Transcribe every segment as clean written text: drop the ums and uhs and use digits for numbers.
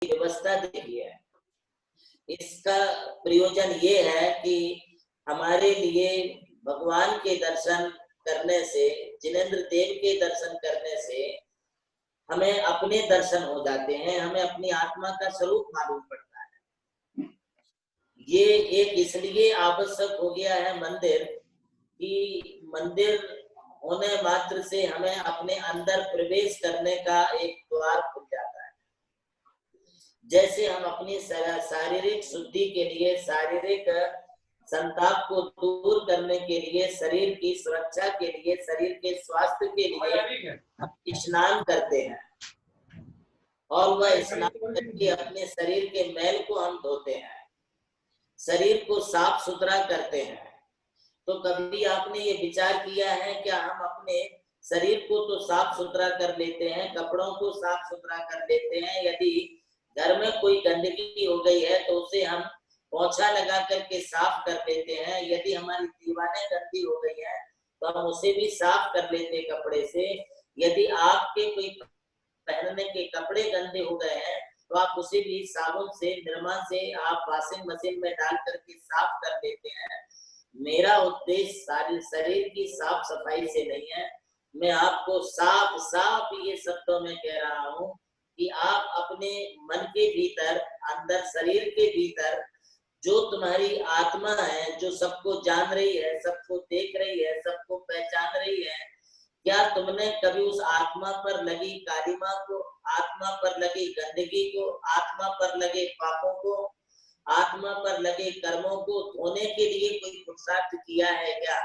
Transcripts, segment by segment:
व्यवस्था दी है। इसका प्रयोजन ये है कि हमारे लिए भगवान के दर्शन करने से, जिनेंद्र देव के दर्शन करने से हमें अपने दर्शन हो जाते हैं, हमें अपनी आत्मा का स्वरूप मालूम पड़ता है। ये एक इसलिए आवश्यक हो गया है मंदिर, कि मंदिर होने मात्र से हमें अपने अंदर प्रवेश करने का एक द्वार खुल जाता है। जैसे हम अपनी शारीरिक शुद्धि के लिए, शारीरिक संताप को दूर करने के लिए, शरीर की सुरक्षा के लिए, शरीर के स्वास्थ्य के लिए स्नान करते हैं, और वह स्नान करके अपने शरीर के मैल को हम धोते हैं, शरीर को साफ सुथरा करते हैं। तो कभी आपने ये विचार किया है क्या हम अपने शरीर को तो साफ सुथरा कर लेते हैं, कपड़ों को साफ सुथरा कर लेते हैं, यदि घर में कोई गंदगी हो गई है तो उसे हम पोछा लगा करके साफ कर लेते हैं, यदि हमारी दीवारें गंदी हो गई है तो हम उसे भी साफ कर लेते हैं कपड़े से, यदि आपके कोई पहनने के कपड़े गंदे हो गए हैं तो आप उसे भी साबुन से, निरमा से आप वॉशिंग मशीन में डाल करके साफ कर लेते हैं। मेरा उद्देश्य सारे शरीर की साफ सफाई से नहीं है, मैं आपको साफ साफ ये शब्दों में कह रहा हूँ कि आप अपने मन के भीतर, अंदर शरीर के भीतर जो तुम्हारी आत्मा है, जो सबको जान रही है, सबको देख रही है, सबको पहचान रही है, क्या तुमने कभी उस आत्मा पर लगी कालिमा को, आत्मा पर लगी गंदगी को, आत्मा पर लगे पापों को, आत्मा पर लगे कर्मों को धोने के लिए कोई पुरुषार्थ किया है क्या?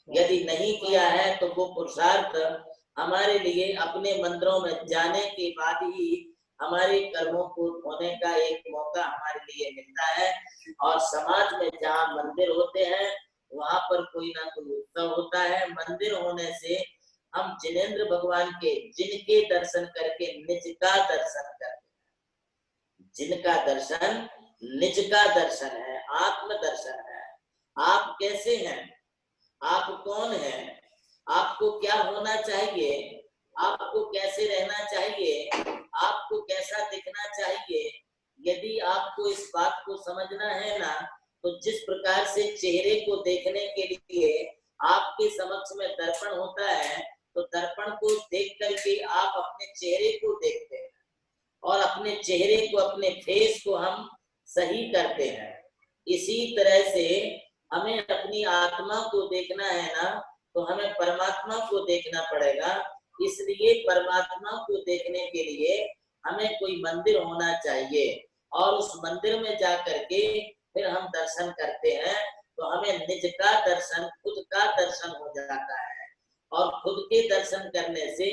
यदि नहीं किया है तो वो पुरुषार्थ हमारे लिए अपने मंदिरों में जाने के बाद ही हमारे कर्मों को धोने का एक मौका हमारे लिए मिलता है। और समाज में जहाँ मंदिर होते हैं वहां पर कोई ना कोई उत्सव होता है। मंदिर होने से हम जिनेंद्र भगवान के, जिनके दर्शन करके निज का दर्शन करते हैं, जिनका दर्शन निज का दर्शन है, आत्म दर्शन है। आप कैसे हैं, आप कौन हैं, आपको क्या होना चाहिए, आपको कैसे रहना चाहिए, आपको कैसा दिखना चाहिए, यदि आपको इस बात को समझना है ना, तो जिस प्रकार से चेहरे को देखने के लिए आपके समक्ष में दर्पण होता है, तो दर्पण को देख करके आप अपने चेहरे को देखते हैं और अपने चेहरे को, अपने फेस को हम सही करते हैं। इसी तरह से हमें अपनी आत्मा को देखना है ना, तो हमें परमात्मा को देखना पड़ेगा। इसलिए परमात्मा को देखने के लिए हमें कोई मंदिर होना चाहिए, और उस मंदिर में जाकर के फिर हम दर्शन करते हैं, तो हमें निज का दर्शन, खुद का दर्शन हो जाता है। और खुद के दर्शन करने से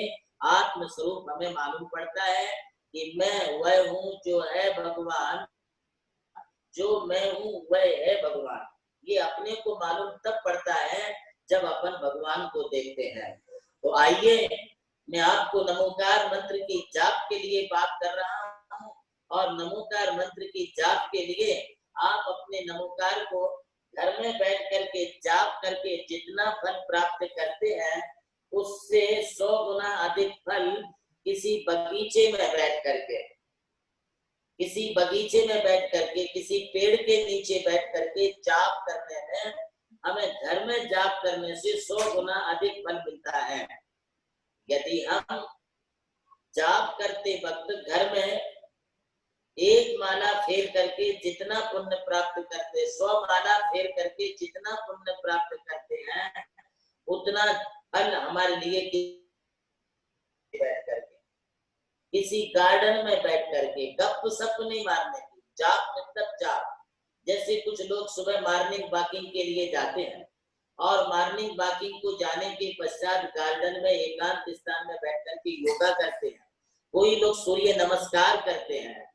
आत्म स्वरूप हमें मालूम पड़ता है कि मैं वह हूँ जो है भगवान, जो मैं हूँ वह है भगवान। ये अपने को मालूम तब पड़ता है जब अपन भगवान को देखते हैं। तो आइए, मैं आपको नमोकार मंत्र की जाप के लिए बात कर रहा हूँ, और नमोकार मंत्र की जाप के लिए आप अपने नमोकार को घर में बैठ करके जाप करके जितना फल प्राप्त करते हैं, उससे 100 गुना अधिक फल किसी बगीचे में बैठ करके, किसी बगीचे में बैठ करके, किसी पेड़ के नीचे बैठ करके जाप करने में, हमें घर में जाप करने से 100 गुना अधिक फल मिलता है। यदि हम जाप करते वक्त घर में एक माला फेर करके जितना पुण्य प्राप्त करते, 100 माला फेर करके जितना पुण्य प्राप्त करते हैं, उतना फल हमारे लिए बैठ करके, किसी गार्डन में बैठ करके, गप सप नहीं मारने की, जाप मतलब जाप। जैसे कुछ लोग सुबह मॉर्निंग वॉकिंग के लिए जाते हैं, और मॉर्निंग वॉकिंग को जाने के पश्चात गार्डन में एकांत स्थान में बैठ करके योगा करते हैं, कोई लोग सूर्य नमस्कार करते हैं।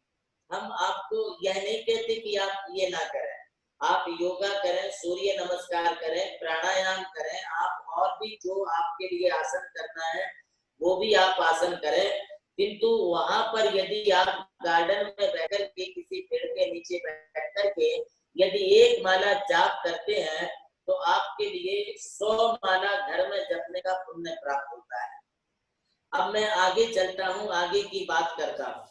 हम आपको यह नहीं कहते कि आप ये ना करें, आप योगा करें, सूर्य नमस्कार करें, प्राणायाम करें, आप और भी जो आपके लिए आसन करना है वो भी आप आसन करें। किंतु वहां पर यदि आप गार्डन में बैठ के, किसी पेड़ के नीचे बैठ करके यदि एक माला जाप करते हैं, तो आपके लिए 100 माला घर में जपने का पुण्य प्राप्त होता है। अब मैं आगे चलता हूँ, आगे की बात करता हूँ।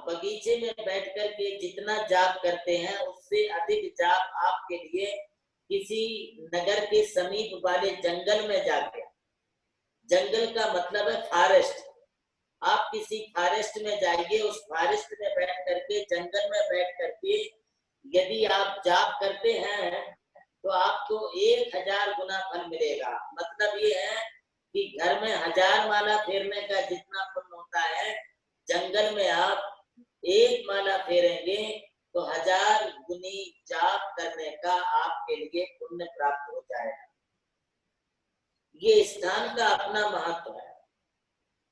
बगीचे में बैठ कर के जितना जाप करते हैं उससे अधिक जाप आपके लिए किसी नगर के समीप वाले जंगल में जाके, जंगल का मतलब है फॉरेस्ट, आप किसी फॉरेस्ट में जाइए, उस फॉरेस्ट में बैठ करके, जंगल में बैठ करके यदि आप जाप करते हैं तो आपको 1000 गुना फल मिलेगा। मतलब ये है कि घर में 1000 माला फेरने का जितना पुण्य होता है, जंगल में आप 1 माला फेरेंगे तो 1000 गुनी जाप करने का आपके लिए पुण्य प्राप्त हो जाएगा। ये स्थान का अपना महत्व है।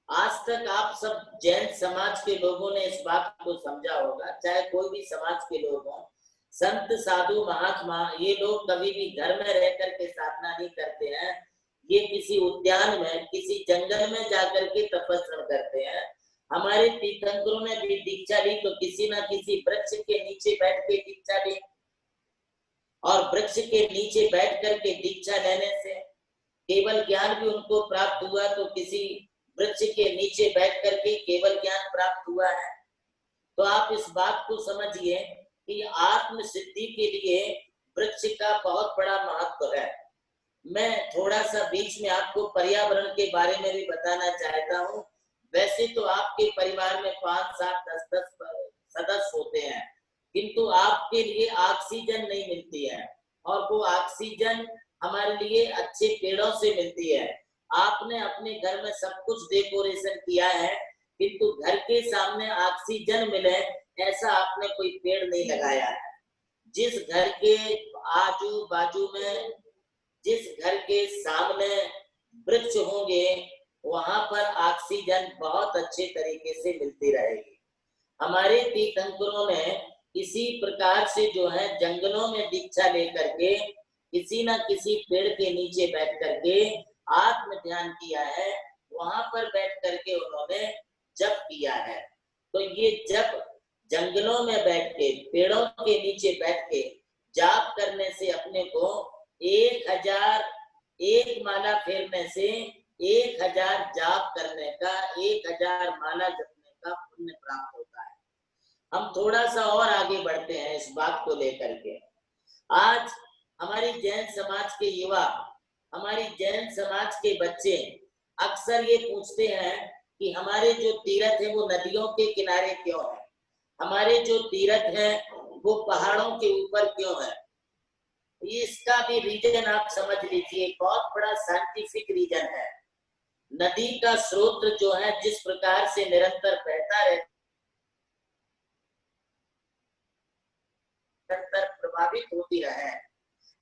आज तक आप सब जैन समाज के लोगों ने इस बात को समझा होगा, चाहे कोई भी समाज के लोग हों, संत साधु महात्मा, ये लोग कभी भी घर में रह करके साधना नहीं करते हैं, ये किसी उद्यान में, किसी जंगल में जाकर के तपस्या करते हैं। हमारे तीर्थंकरों ने भी दीक्षा ली तो किसी न किसी वृक्ष के नीचे बैठ के दीक्षा ली, और वृक्ष के नीचे बैठ करके दीक्षा लेने से केवल ज्ञान भी उनको प्राप्त हुआ, तो किसी वृक्ष के नीचे बैठ करके केवल ज्ञान प्राप्त हुआ है। तो आप इस बात को समझिए कि आत्म सिद्धि के लिए वृक्ष का बहुत बड़ा महत्व है। मैं थोड़ा सा बीच में आपको पर्यावरण के बारे में भी बताना चाहता हूँ। वैसे तो आपके परिवार में 5, 7, 10 सदस्य होते हैं, किंतु आपके लिए ऑक्सीजन नहीं मिलती है, और वो ऑक्सीजन हमारे लिए अच्छे पेड़ों से मिलती है। आपने अपने घर में सब कुछ डेकोरेशन किया है, किंतु घर के सामने ऑक्सीजन मिले ऐसा आपने कोई पेड़ नहीं लगाया है। जिस घर के आजू बाजू में, जिस घर के सामने वृक्ष होंगे, वहां पर ऑक्सीजन बहुत अच्छे तरीके से मिलती रहेगी। हमारे तीर्थंकरों ने इसी प्रकार से जो है जंगलों में दीक्षा लेकर के किसी न किसी पेड़ के नीचे बैठ करके आत्म ध्यान किया है, वहां पर बैठ करके उन्होंने जप किया है। तो ये जप जंगलों में बैठ के, पेड़ों के नीचे बैठ के जाप करने से अपने को 1001 माला फेरने से 1000 जाप करने का, 1000 माला जपने का पुण्य प्राप्त होता है। हम थोड़ा सा और आगे बढ़ते हैं इस बात को लेकर के। आज हमारी जैन समाज के युवा, हमारी जैन समाज के बच्चे अक्सर ये पूछते हैं कि हमारे जो तीर्थ है वो नदियों के किनारे क्यों है, हमारे जो तीर्थ है वो पहाड़ों के ऊपर क्यों है। इसका भी रीजन आप समझ लीजिए, बहुत बड़ा साइंटिफिक रीजन है। नदी का स्रोत जो है जिस प्रकार से निरंतर बहता रहता, निरंतर प्रभावित होती रहे,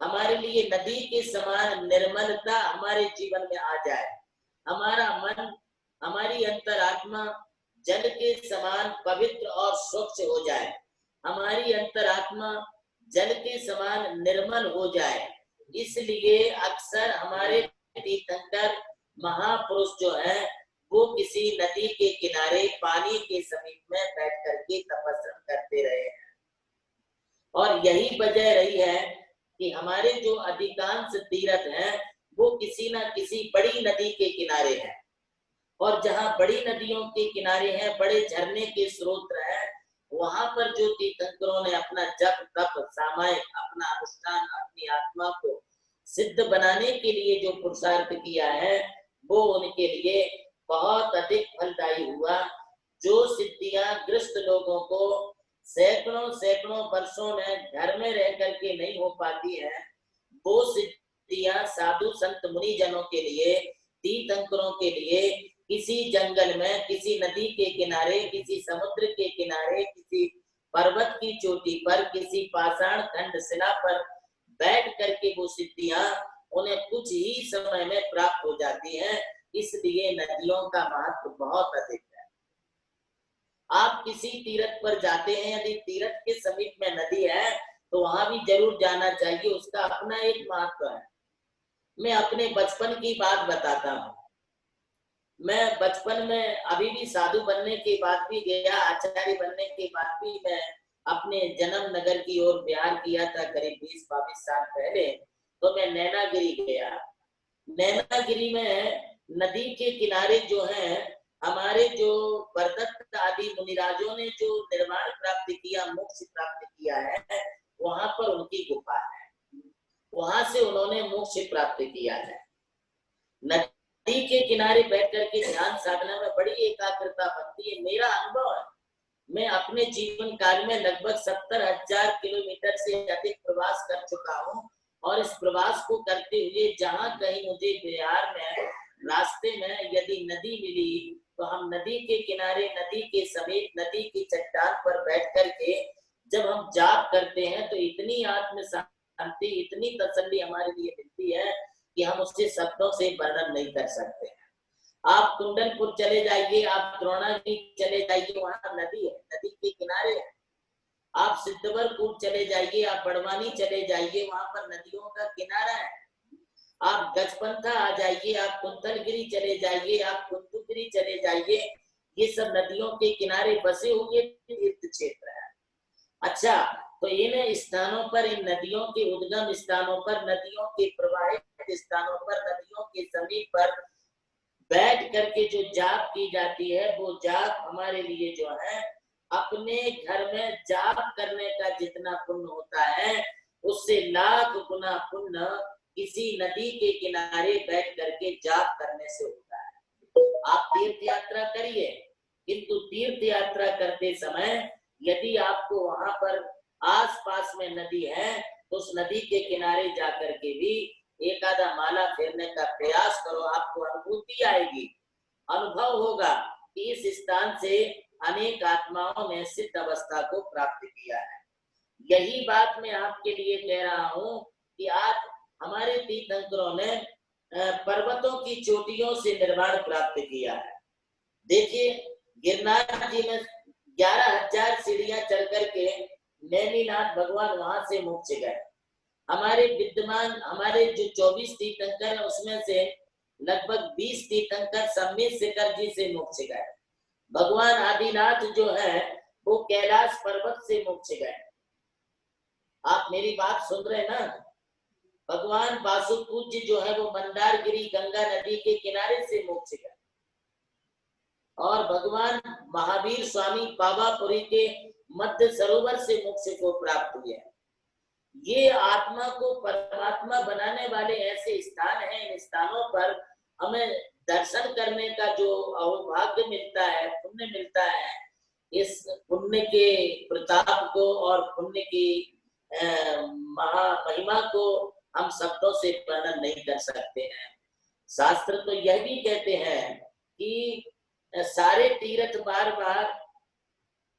हमारे लिए नदी के समान निर्मलता हमारे जीवन में आ जाए, हमारा मन, हमारी अंतरात्मा जल के समान पवित्र और स्वच्छ हो जाए, हमारी अंतरात्मा जल के समान निर्मल हो जाए। इसलिए अक्सर हमारे तीर्थंकर महापुरुष जो है वो किसी नदी के किनारे पानी के समीप में बैठ करके तपस्या करते रहे हैं। और यही वजह रही है कि हमारे जो अधिकांश तीर्थ हैं वो किसी न किसी बड़ी नदी के किनारे हैं, और जहाँ बड़ी नदियों के किनारे हैं, बड़े झरने के स्रोत हैं, वहां पर जो तीर्थंकरों ने अपना जप तप सामायिक अपना अनुष्ठान अपनी आत्मा को सिद्ध बनाने के लिए जो पुरुषार्थ किया है वो उनके लिए बहुत अधिक फलदायी हुआ। जो सिद्धियां ग्रस्त लोगों को सैकड़ों सैकड़ों वर्षों में घर में रह करके नहीं हो पाती है, वो सिद्धियां साधु संत मुनि जनों के लिए, तीर्थंकरों के लिए किसी जंगल में, किसी नदी के किनारे, किसी समुद्र के किनारे, किसी पर्वत की चोटी पर, किसी पाषाण खंड शिला पर बैठ करके वो सिद्धियां उन्हें कुछ ही समय में प्राप्त हो जाती हैं। इसलिए नदियों का महत्व बहुत अधिक है। आप किसी तीर्थ पर जाते हैं, यदि तीर्थ के समीप में नदी है तो वहां भी जरूर जाना चाहिए, उसका अपना एक महत्व है। मैं अपने बचपन की बात बताता हूँ। मैं बचपन में अभी भी साधु बनने के बाद भी गया, आचार्य बनने के बाद भी मैं अपने जन्म नगर की ओर बिहार किया था करीब 20-22 साल पहले। तो मैं नैनागिरी गया। नैनागिरी में नदी के किनारे जो है हमारे जो वरदत्त आदि मुनिराजों ने जो निर्वाण प्राप्त किया, मोक्ष प्राप्त किया है, वहां पर उनकी गुफा है, वहां से उन्होंने मोक्ष प्राप्त किया है। नदी के किनारे बैठ करके ध्यान साधना में बड़ी एकाग्रता बनती है। मेरा अनुभव है, मैं अपने जीवन काल में लगभग 70,000 किलोमीटर से अधिक प्रवास कर चुका हूँ, और इस प्रवास को करते हुए जहां कहीं मुझे बिहार में रास्ते में यदि नदी मिली, तो हम नदी के किनारे, नदी के समीप, नदी की चट्टान पर बैठ करके जब हम जाप करते हैं तो इतनी आत्म शांति, इतनी तसल्ली हमारे लिए मिलती है कि हम उससे शब्दों से वर्णन नहीं कर सकते। आप कुंडलपुर चले जाइए, आप द्रोणागिरी चले जाइए, वहां नदी है, नदी के किनारे है। आप सिद्धवरपुर चले जाइए, आप बड़वानी चले जाइए, वहां पर नदियों का किनारा है। आप गजपंथा आ जाइए, आप कुंतलगिरी चले जाइए, आप कुंतुगिरी चले जाइए, ये सब नदियों के किनारे बसे हुए तीर्थ क्षेत्र है। अच्छा, तो इन स्थानों पर, इन नदियों के उद्गम स्थानों पर, नदियों के प्रवाहित स्थानों पर, नदियों के समीप पर बैठ करके जो जाप की जाती है, वो जाप हमारे लिए जो है, अपने घर में जाप करने का जितना पुण्य होता है, उससे लाख गुना पुण्य किसी नदी के किनारे बैठ करके जाप करने से होता है। आप तीर्थ यात्रा करिए, किंतु तीर्थ यात्रा करते समय यदि आपको वहां पर आस-पास में नदी है, तो उस नदी के किनारे जाकर के भी एक आधा माला फेरने का प्रयास करो, आपको अनुभूति आएगी, अनुभव होगा कि इस स्थान से अनेक आत्माओं ने सिद्ध अवस्था को प्राप्त किया है। यही बात मैं आपके लिए कह रहा हूँ कि आज हमारे तीर्थंकरों ने पर्वतों की चोटियों से निर्वाण प्राप्त किया है। देखिए, गिरनार जी में 11,000 सीढ़ियां चढ़ करके नैनीनाथ भगवान वहां से मोक्ष गए। हमारे विद्यमान, हमारे जो 24 तीर्थंकर है, उसमें से लगभग 20 तीर्थंकर सम्मित शिखर जी से मोक्ष गए। भगवान आदिनाथ जो है वो कैलाश पर्वत से मोक्ष गए। आप मेरी बात सुन रहे हैं ना? भगवान वासुपूज्य जो है वो मंदारगिरी गंगा नदी के किनारे से मोक्ष गए, और भगवान महावीर स्वामी पावापुरी के मध्य सरोवर से मोक्ष को प्राप्त हुए। ये आत्मा को परमात्मा बनाने वाले ऐसे स्थान हैं। इन स्थानों पर हमें दर्शन करने का जो सौभाग्य मिलता है, पुण्य मिलता है, इस पुण्य के प्रताप को और पुण्य की महा महिमा को हम शब्दों से वर्णन नहीं कर सकते हैं। शास्त्र तो यह भी कहते हैं कि सारे तीर्थ बार बार,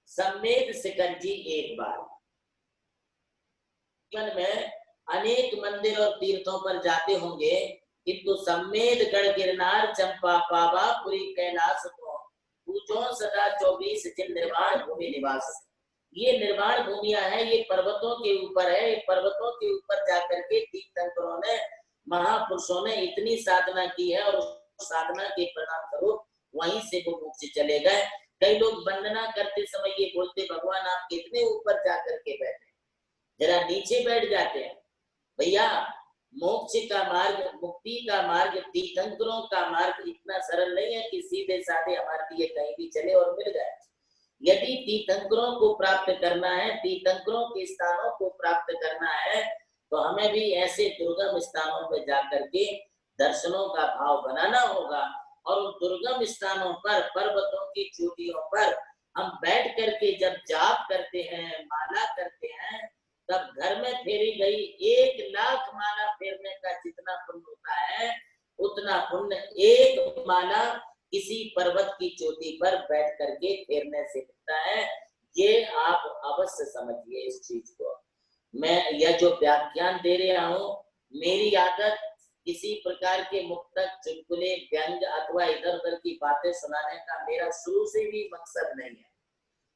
सम्मेद शिखर जी एक बार। जीवन में अनेक मंदिर और तीर्थों पर जाते होंगे, किंतु सम्मेद गढ़ गिरनार चंपा पावा पुरी कैलाश को पूजो सदा 24 जिन निर्वाण भूमि निवास। ये निर्वाण भूमियां हैं, ये पर्वतों के ऊपर है। पर्वतों के ऊपर जाकर के तीर्थंकरों ने, महापुरुषों ने इतनी साधना की है, और उस साधना के परिणाम स्वरूप वहीं से वो मोक्ष चले गए। कई लोग वंदना करते समय ये बोलते, भगवान आप कितने ऊपर जाकर के बैठे, जरा नीचे बैठ जाते हैं। भैया, मोक्ष का मार्ग, मुक्ति का मार्ग, तीर्थंकरों का मार्ग इतना सरल नहीं है कि सीधे साधे हमारे लिए कहीं भी चले और मिल जाए। यदि तीर्थंकरों को प्राप्त करना है, तीर्थंकरों के स्थानों को प्राप्त करना है, तो हमें भी ऐसे दुर्गम स्थानों पर जाकर के दर्शनों का भाव बनाना होगा, और उन दुर्गम स्थानों पर, पर्वतों की चोटियों पर हम बैठ करके जब जाप करते हैं, माला करते हैं, तब घर में फेरी गई 1,00,000 माला फेरने का जितना पुण्य होता है, उतना पुण्य एक माला किसी पर्वत की चोटी पर बैठ करके फेरने से मिलता है। ये आप अवश्य समझिए इस चीज को। मैं यह जो व्याख्यान दे रहा हूँ, मेरी आदत किसी प्रकार के मुक्तक, चुटकुले, व्यंग अथवा इधर उधर की बातें सुनाने का मेरा शुरू से भी मकसद नहीं है।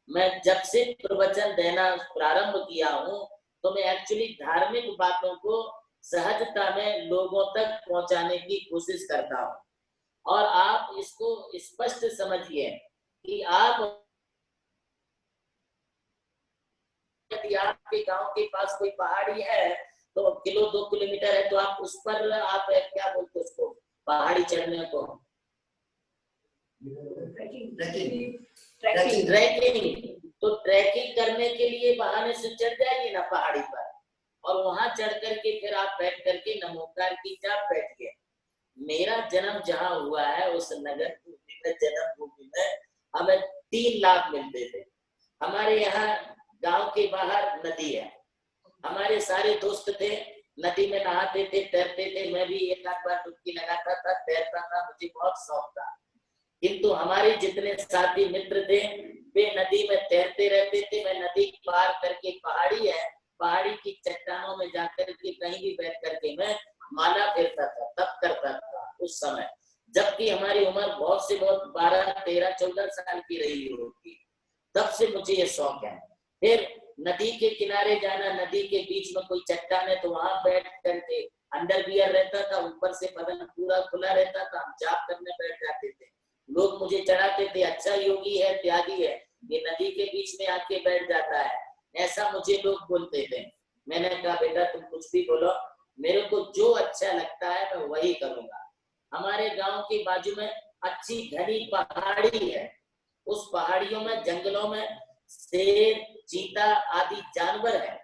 मैं जब से प्रवचन देना प्रारंभ किया हूँ, तो मैं एक्चुअली धार्मिक बातों को सहजता में लोगों तक पहुंचाने की कोशिश करता हूँ। और आप इसको स्पष्ट समझिए कि आप, यदि आपके गांव के पास कोई पहाड़ी है, तो 2 किलोमीटर है, तो आप उस पर, आप क्या बोलते उसको, पहाड़ी चढ़ने को ट्रैकिंग। तो ट्रैकिंग करने के लिए बहाने से चढ़ जाइए ना पहाड़ी पर, और वहां चढ़ करके फिर आप बैठ करके नमोकार की जाप बैठिए। मेरा जन्म जहाँ हुआ है उस नगर भूमि में, जन्मभूमि में हमें 3 लाख मिलते थे। हमारे यहाँ गांव के बाहर नदी है, हमारे सारे दोस्त थे, नदी में नहाते थे, तैरते थे। मैं भी एक आध बार डुबकी लगाता था, तैरता था, मुझे बहुत शौक था। किंतु हमारे जितने साथी मित्र थे वे नदी में तैरते रहते थे। मैं नदी पार करके, पहाड़ी है, पहाड़ी की चट्टानों में जाकर के कहीं भी बैठ करके मैं माला फेरता था, तब करता था उस समय, जबकि हमारी उम्र बहुत से बहुत 12, 13, 14 साल की रही होगी। तब से मुझे ये शौक है। फिर नदी के किनारे जाना, नदी के बीच में कोई चट्टान है तो वहां बैठ करके, अंडरवियर रहता था, ऊपर से बदन पूरा खुला रहता था, हम जाप करने बैठ जाते थे। लोग मुझे चढ़ाते थे, अच्छा योगी है, त्यागी है, ये नदी के बीच में आके बैठ जाता है, ऐसा मुझे लोग बोलते थे। मैंने कहा बेटा तुम कुछ भी बोलो, मेरे को जो अच्छा लगता है मैं वही करूंगा। हमारे गांव के बाजू में अच्छी घनी पहाड़ी है, उस पहाड़ियों में, जंगलों में शेर, चीता आदि जानवर है।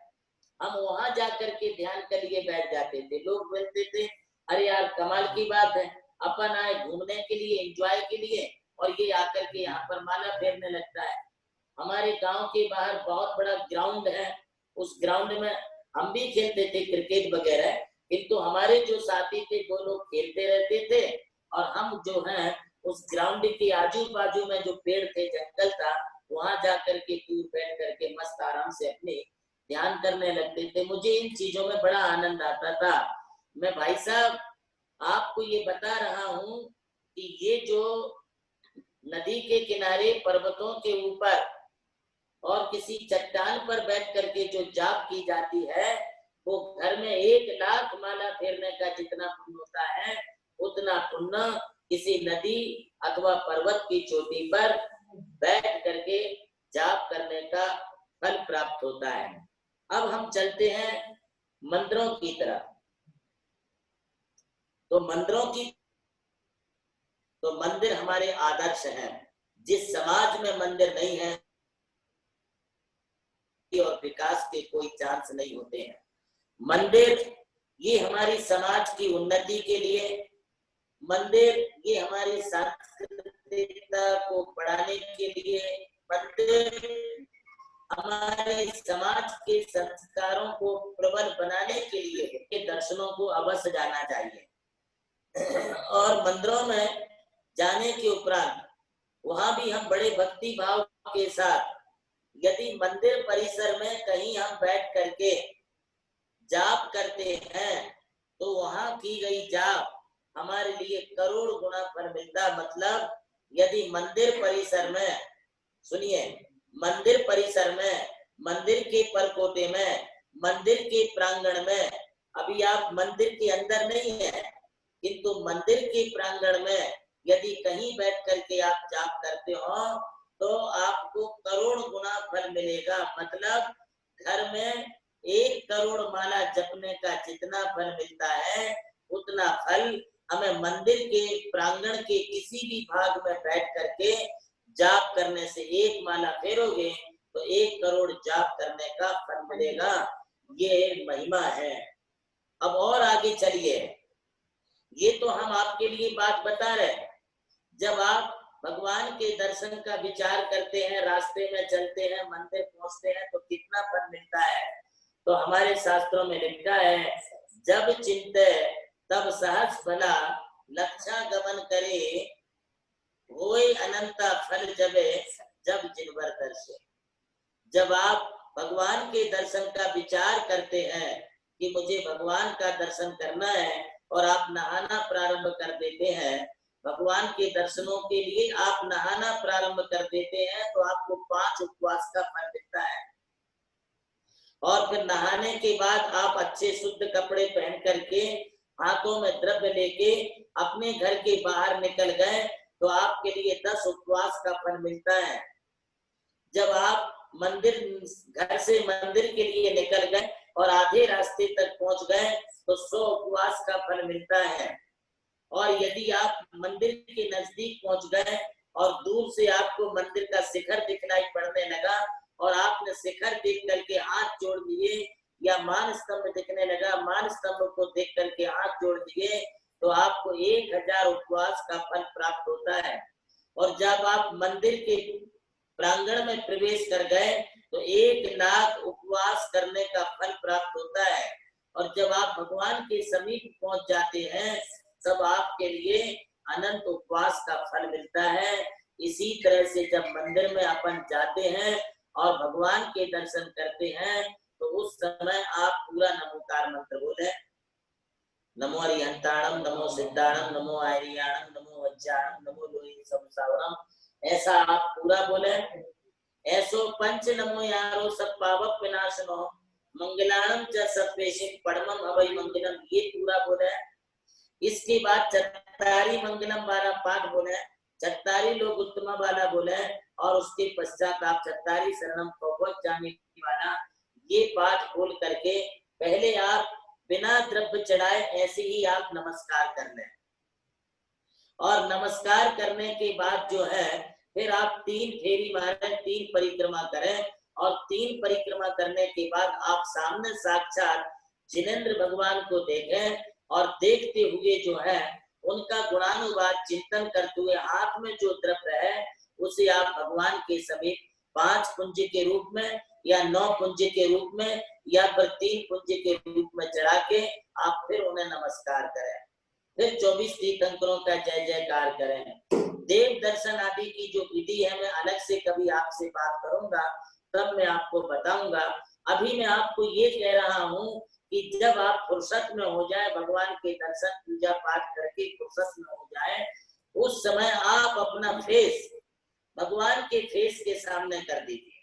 हम वहां जाकर के ध्यान के लिए बैठ जाते थे। लोग बोलते थे अरे यार कमाल की बात है, अपन आए घूमने के लिए, एंजॉय के लिए, और ये आकर के यहाँ पर माला फेरने लगता है। हमारे गांव के बाहर बहुत बड़ा ग्राउंड है, उस ग्राउंड में हम भी खेलते थे क्रिकेट वगैरह, किंतु हमारे जो साथी थे वो लोग खेलते रहते थे, और हम जो है उस ग्राउंड के आजू बाजू में जो पेड़ थे, जंगल था, वहां जाकर के दूर बैठ करके मस्त आराम से अपने ध्यान करने लगते थे। मुझे इन चीजों में बड़ा आनंद आता था। मैं भाई साहब आपको ये बता रहा हूँ कि ये जो नदी के किनारे, पर्वतों के ऊपर और किसी चट्टान पर बैठ करके जो जाप की जाती है, वो घर में 1 लाख माला फेरने का जितना पुण्य होता है, उतना पुण्य किसी नदी अथवा पर्वत की चोटी पर बैठ करके जाप करने का फल प्राप्त होता है। अब हम चलते हैं मंदिरों की तरफ। तो मंदिर हमारे आदर्श हैं। जिस समाज में मंदिर नहीं है और विकास के कोई चांस नहीं होते हैं। मंदिर ये हमारी समाज की उन्नति के लिए, मंदिर ये हमारी सांस्कृतिकता को बढ़ाने के लिए, मंदिर हमारे समाज के संस्कारों को प्रबल बनाने के लिए दर्शनों को अवश्य जाना चाहिए। और मंदिरों में जाने के उपरांत वहां भी हम बड़े भक्ति भाव के साथ, यदि मंदिर परिसर में कहीं हम बैठ करके जाप करते हैं तो वहां की गई जाप हमारे लिए करोड़ गुना फल मिलता। मतलब यदि मंदिर परिसर में, सुनिए, मंदिर परिसर में, मंदिर के परकोटे में, मंदिर के प्रांगण में, अभी आप मंदिर के अंदर नहीं है, किंतु मंदिर के प्रांगण में यदि कहीं बैठ करके आप जाप करते हो तो आपको करोड़ गुना फल मिलेगा। मतलब घर में 1 करोड़ माला जपने का जितना फल मिलता है, उतना फल हमें मंदिर के प्रांगण के किसी भी भाग में बैठ करके जाप करने से, 1 माला फेरोगे तो 1 करोड़ जाप करने का फल मिलेगा। ये महिमा है। अब और आगे चलिए, ये तो हम आपके लिए बात बता रहे हैं। जब आप भगवान के दर्शन का विचार करते हैं, रास्ते में चलते हैं, मंदिर पहुंचते हैं तो कितना फल मिलता है। तो हमारे शास्त्रों में लिखा है, जब चिंते तब सहज फला, लक्षा गमन करे, होय अनंता फल जबे, जब जिनवर दर्शे। जब आप भगवान के दर्शन का विचार करते हैं कि मुझे भगवान का दर्शन करना है, और आप नहाना प्रारंभ कर देते हैं, भगवान के दर्शनों के लिए आप नहाना प्रारंभ कर देते हैं, तो आपको 5 उपवास का फल मिलता है। और फिर नहाने के बाद आप अच्छे शुद्ध कपड़े पहन करके, हाथों में द्रव्य लेके अपने घर के बाहर निकल गए तो आपके लिए 10 उपवास का फल मिलता है। जब आप घर से मंदिर के लिए निकल गए और आधे रास्ते तक पहुंच गए तो 100 उपवास का फल मिलता है। और यदि आप मंदिर के नजदीक पहुंच गए और दूर से आपको मंदिर का शिखर दिखलाई पड़ने लगा और आपने शिखर देख करके हाथ जोड़ दिए, या मान स्तंभ दिखने लगा, मान स्तंभ को देख करके हाथ जोड़ दिए, तो आपको 1000 उपवास का फल प्राप्त होता है। और जब आप मंदिर के प्रांगण में प्रवेश कर गए तो 1 लाख उपवास करने का फल प्राप्त होता है। और जब आप भगवान के समीप पहुंच जाते हैं तब आपके लिए अनंत उपवास का फल मिलता है। इसी तरह से जब मंदिर में अपन जाते हैं और भगवान के दर्शन करते हैं तो उस समय आप पूरा नमोकार मंत्र बोले, नमो अरिहंताणम, नमो सिद्धाणम, नमो आर्याणम, नमो वज्जाणम, नमो लोहि संसावरम, ऐसा आप पूरा बोले। ऐसो पंच नमो यारो सब पावक विनाशनो मंगलाणम च सर्वेशिम परमम अभय मंगलम, ये पूरा बोले। इसके बाद चत्तारी मंगलम वाला पाठ बोले, चत्तारी लोग उत्तम वाला बोले, और उसके पश्चात आप चत्तारी शरणम पहुंच जाने वाला ये पाठ बोल करके पहले आप बिना द्रव्य चढ़ाए ऐसे ही आप नमस्कार कर लें। और नमस्कार करने के बाद जो है फिर आप 3 फेरी मारें, 3 परिक्रमा करें, और 3 परिक्रमा करने के बाद आप सामने साक्षात जिनेंद्र भगवान को देखें, और देखते हुए जो है उनका गुणानुवाद चिंतन करते हुए हाथ में जो द्रव्य है उसे आप भगवान के समीप 5 पुंज के रूप में या 9 पुंज के रूप में या फिर 3 पुंज के रूप में चढ़ा के आप फिर उन्हें नमस्कार करें। फिर 24 तीर्थंकरों का जय जयकार करें। देव दर्शन आदि की जो विधि है मैं अलग से कभी आपसे बात करूंगा, तब मैं आपको बताऊंगा। अभी मैं आपको ये कह रहा हूँ कि जब आप फुर्सत में हो जाए, भगवान के दर्शन पूजा पाठ करके फुर्सत में हो जाए, उस समय आप अपना फेस भगवान के फेस के सामने कर दीजिए।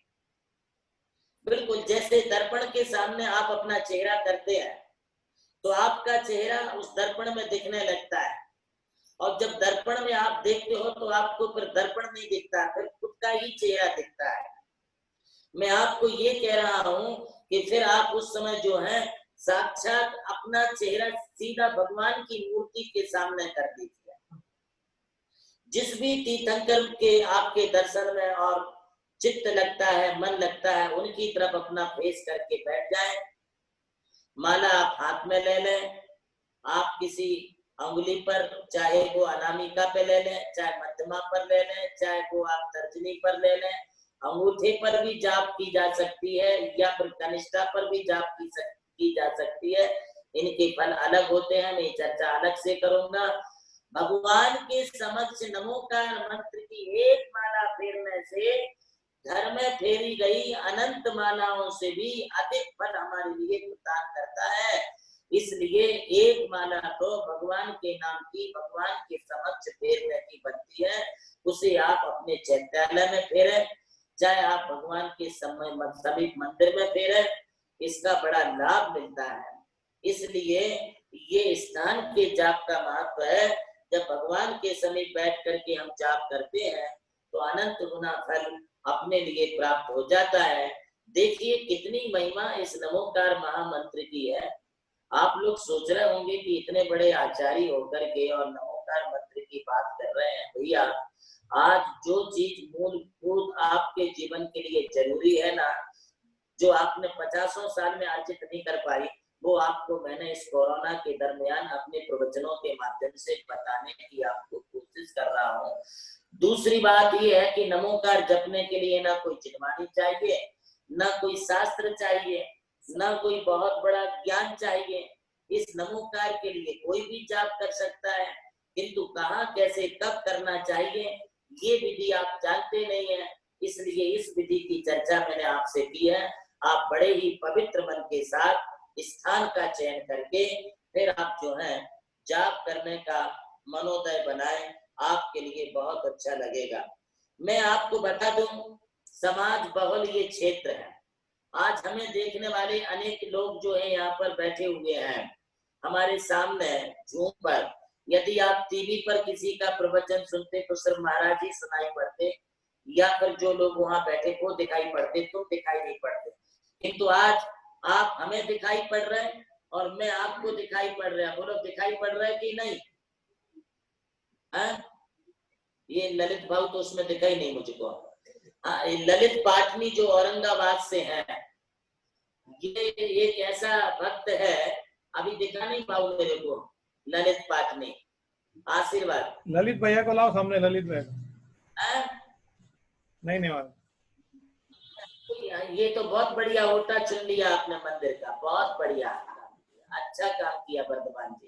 बिल्कुल जैसे दर्पण के सामने आप अपना चेहरा करते हैं तो आपका चेहरा उस दर्पण में दिखने लगता है, और जब दर्पण में आप देखते हो तो आपको फिर दर्पण नहीं दिखता, फिर खुद का ही चेहरा दिखता है। मैं आपको ये कह रहा हूं कि फिर आप उस समय जो है साक्षात अपना चेहरा सीधा भगवान की मूर्ति के सामने कर दीजिए। जिस भी तीर्थंकर के आपके दर्शन में और चित्त लगता है, मन लगता है, उनकी तरफ अपना फेस करके बैठ जाए। माला आप हाथ में ले लें, आप किसी अंगुली पर, चाहे वो अनामिका पे ले लें, चाहे मध्यमा पर ले लें, चाहे वो आप तर्जनी पर ले लें, अंगूठे पर भी जाप की जा सकती है या फिर कनिष्ठा पर भी जाप की जा सकती है। इनके फल अलग होते हैं, मैं चर्चा अलग से करूंगा। भगवान के समक्ष नमोकार मंत्र की एक माला फेरने से घर में फेरी गई अनंत मालाओं से भी अधिक फल हमारे लिए प्रदान करता है। इसलिए एक माला तो भगवान के नाम की भगवान के समक्ष फेरने की बनती है, उसे आप अपने चैत्यालय में फेरे, चाहे आप भगवान के समीप मंदिर में फेरे, इसका बड़ा लाभ मिलता है। इसलिए ये स्थान के जाप का महत्व है। जब भगवान के समीप बैठ करके हम जाप करते हैं तो अनंत गुना फल अपने लिए प्राप्त हो जाता है। देखिए कितनी महिमा इस नमोकार महामंत्र की है। आप लोग सोच रहे होंगे कि इतने बड़े आचार्य होकर के और नमोकार मंत्र की बात कर रहे हैं। भैया आज जो चीज मूलभूत आपके जीवन के लिए जरूरी है ना, जो आपने 50 साल में अर्जित नहीं कर पाई, वो आपको मैंने इस कोरोना के दरमियान अपने प्रवचनों के माध्यम से बताने की आपको कोशिश कर रहा हूँ। दूसरी बात ये है कि नमोकार जपने के लिए ना कोई चिन्हवानी चाहिए, ना कोई शास्त्र चाहिए, ना कोई बहुत बड़ा ज्ञान चाहिए। इस नमोकार के लिए कोई भी जाप कर सकता है, किंतु कहाँ कैसे कब करना चाहिए ये विधि आप जानते नहीं है। इसलिए इस विधि की चर्चा मैंने आपसे की है। आप बड़े ही पवित्र मन के साथ स्थान का चयन करके फिर आप जो है जाप करने का मनोदय बनाएं, आपके लिए बहुत अच्छा लगेगा। मैं आपको बता दूं, समाज बहुल ये क्षेत्र है। आज हमें देखने वाले अनेक लोग जो है यहाँ पर बैठे हुए हैं हमारे सामने जूम पर। यदि आप टीवी पर किसी का प्रवचन सुनते तो सिर्फ महाराज ही सुनाई पड़ते, या फिर जो लोग वहां बैठे वो दिखाई पड़ते, तुम दिखाई नहीं पड़ते। किंतु आज आप हमें दिखाई पड़ रहे हैं और मैं आपको दिखाई पड़ रहा है। बोलो दिखाई पड़ रहा है कि नहीं? ये ललित भाव तो उसमें दिखा ही नहीं मुझको। हाँ, ये ललित पाटनी जो औरंगाबाद से है, ये एक ऐसा भक्त है, अभी दिखा नहीं भाव मेरे को, ललित पाटनी। आशीर्वाद। ललित भैया को लाओ सामने, ललित भैया को। हाँ? नहीं नहीं वाला। ये तो बहुत बढ़िया होटा चुन लिया आपने मंदिर का, बहुत बढ़िया, अच्छा काम किया वर्धमान जी।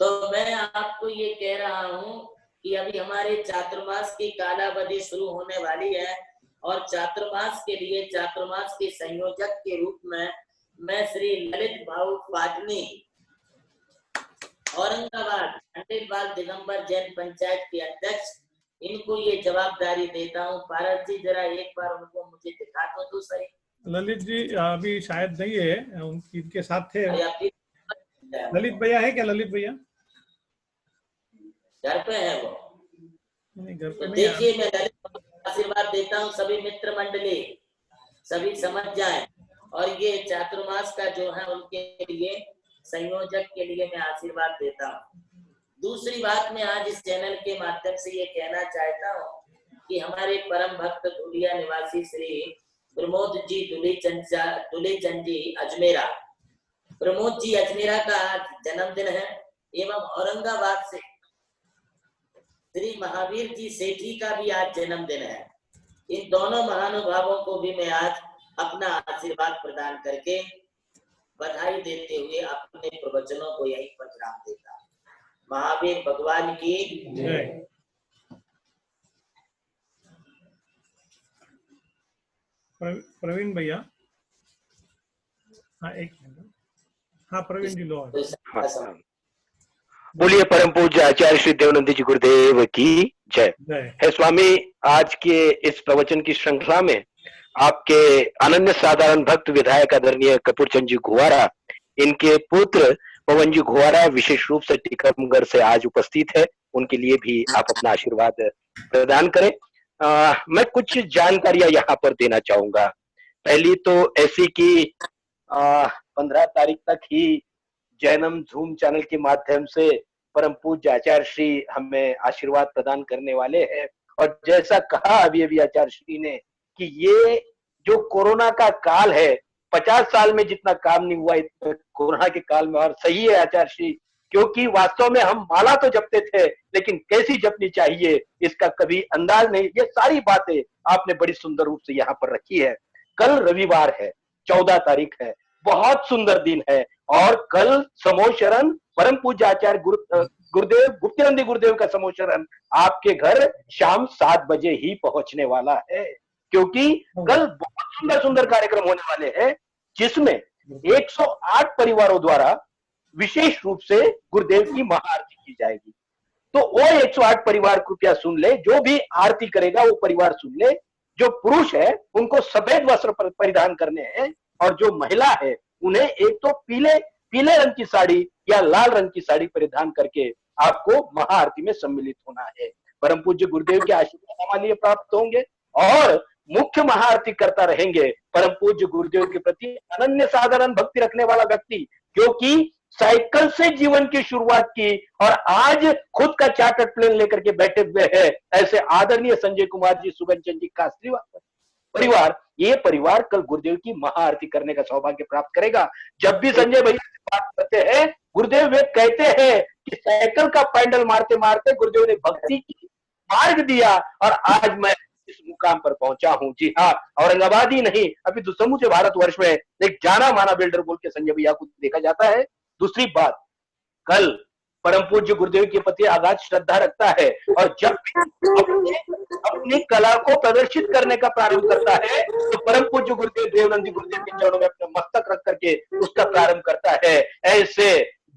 तो मैं आपको ये कह रहा हूँ कि अभी हमारे चातुर्मास की कालावधि शुरू होने वाली है, और चातुर्मास के लिए, चातुर्मास के संयोजक के रूप में मैं श्री ललित भाऊ पाटनी, औरंगाबाद पंडित बाल दिगंबर जैन पंचायत के अध्यक्ष, इनको ये जवाबदारी देता हूँ। पारस जी जरा एक बार उनको मुझे दिखा तो सही। ललित जी अभी शायद नहीं है, इनके साथ थे। ललित ललित भैया है क्या? ललित भैया घर पे है वो? नहीं, घर पे तो नहीं। देखिए, मैं ललित आशीर्वाद देता हूँ, सभी मित्र मंडली सभी समझ जाएं, और ये चातुर्मास का जो है उनके लिए, संयोजक के लिए मैं आशीर्वाद देता हूँ। दूसरी बात, मैं आज इस चैनल के माध्यम से ये कहना चाहता हूँ कि हमारे परम भक्त धुलिया निवासी श्री प्रमोद जी दुलेचंद जी अजमेरा, प्रमोद जी अजमेरा का आज जन्मदिन है, एवं औरंगाबाद से श्री महावीर जी सेठी का भी आज जन्मदिन है। इन दोनों महानुभावों को भी मैं आज अपना आशीर्वाद प्रदान करके बधाई देते हुए अपने प्रवचनों को यहीं पर विराम देता हूँ। महावीर भगवान की जय। प्रवीण भैया, हाँ एक मिनट। हाँ प्रवीण जी लो। बोलिए परम पूज्य आचार्य श्री देवानंद जी गुरुदेव की जय। है स्वामी, आज के इस प्रवचन की श्रृंखला में आपके अनन्य साधारण भक्त विधायक आदरणीय कपूर चंद जी घुवारा, इनके पुत्र पवन जी घुवारा विशेष रूप से टीकमगढ़ से आज उपस्थित है। उनके लिए भी आप अपना आशीर्वाद प्रदान करें। मैं कुछ जानकारियां यहाँ पर देना चाहूंगा। पहली तो ऐसी कि 15 तारीख तक ही जैनम झूम चैनल के माध्यम से परम पूज्य आचार्य श्री हमें आशीर्वाद प्रदान करने वाले हैं। और जैसा कहा अभी आचार्य श्री ने कि ये जो कोरोना का काल है, 50 साल में जितना काम नहीं हुआ इतना कोरोना के काल में। और सही है आचार्य श्री, क्योंकि वास्तव में हम माला तो जपते थे, लेकिन कैसी जपनी चाहिए इसका कभी अंदाज नहीं। ये सारी बातें आपने बड़ी सुंदर रूप से यहाँ पर रखी है। कल रविवार है, 14 तारीख है, बहुत सुंदर दिन है। और कल समोशरण परम पूज्य आचार्य गुरुदेव गुप्तानंद गुरुदेव का समोशरण आपके घर शाम 7 बजे ही पहुंचने वाला है, क्योंकि कल बहुत सुंदर सुंदर कार्यक्रम होने वाले हैं, जिसमें 108 परिवारों द्वारा विशेष रूप से गुरुदेव की महाआरती की जाएगी। तो वो 108 परिवार कृपया सुन ले, जो भी आरती करेगा वो परिवार सुन ले। जो पुरुष है उनको सफेद वस्त्र परिधान करने हैं, और जो महिला है उन्हें एक तो पीले रंग की साड़ी या लाल रंग की साड़ी परिधान करके आपको महाआरती में सम्मिलित होना है। परम पूज्य गुरुदेव के आशीर्वाद हमारे लिए प्राप्त होंगे, और मुख्य महाआरती करता रहेंगे परम पूज्य गुरुदेव के प्रति अनन्य साधारण भक्ति रखने वाला व्यक्ति, क्योंकि साइकिल से जीवन की शुरुआत की और आज खुद का चार्टर्ड प्लेन लेकर के बैठे हुए हैं, ऐसे आदरणीय संजय कुमार जी सुगंचन जी का परिवार, ये परिवार कल गुरुदेव की महाआरती करने का सौभाग्य प्राप्त करेगा। जब भी संजय भैया से बात करते हैं, गुरुदेव वे कहते हैं कि साइकिल का पैडल मारते मारते गुरुदेव ने भक्ति की मार्ग दिया, और आज मैं इस मुकाम पर पहुंचा हूं। जी हाँ, औरंगाबाद ही नहीं, अभी तो समूचे भारतवर्ष में एक जाना माना बिल्डर बोल के संजय भैया को देखा जाता है। दूसरी बात, कल परम पूज्य गुरुदेव के प्रति अगाध श्रद्धा रखता है, और जब अपनी कला को प्रदर्शित करने का प्रारंभ करता है तो परम पूज्य गुरुदेव देवानंद गुरुदेव के चरणों में अपना मस्तक रख करके उसका प्रारंभ करता है। ऐसे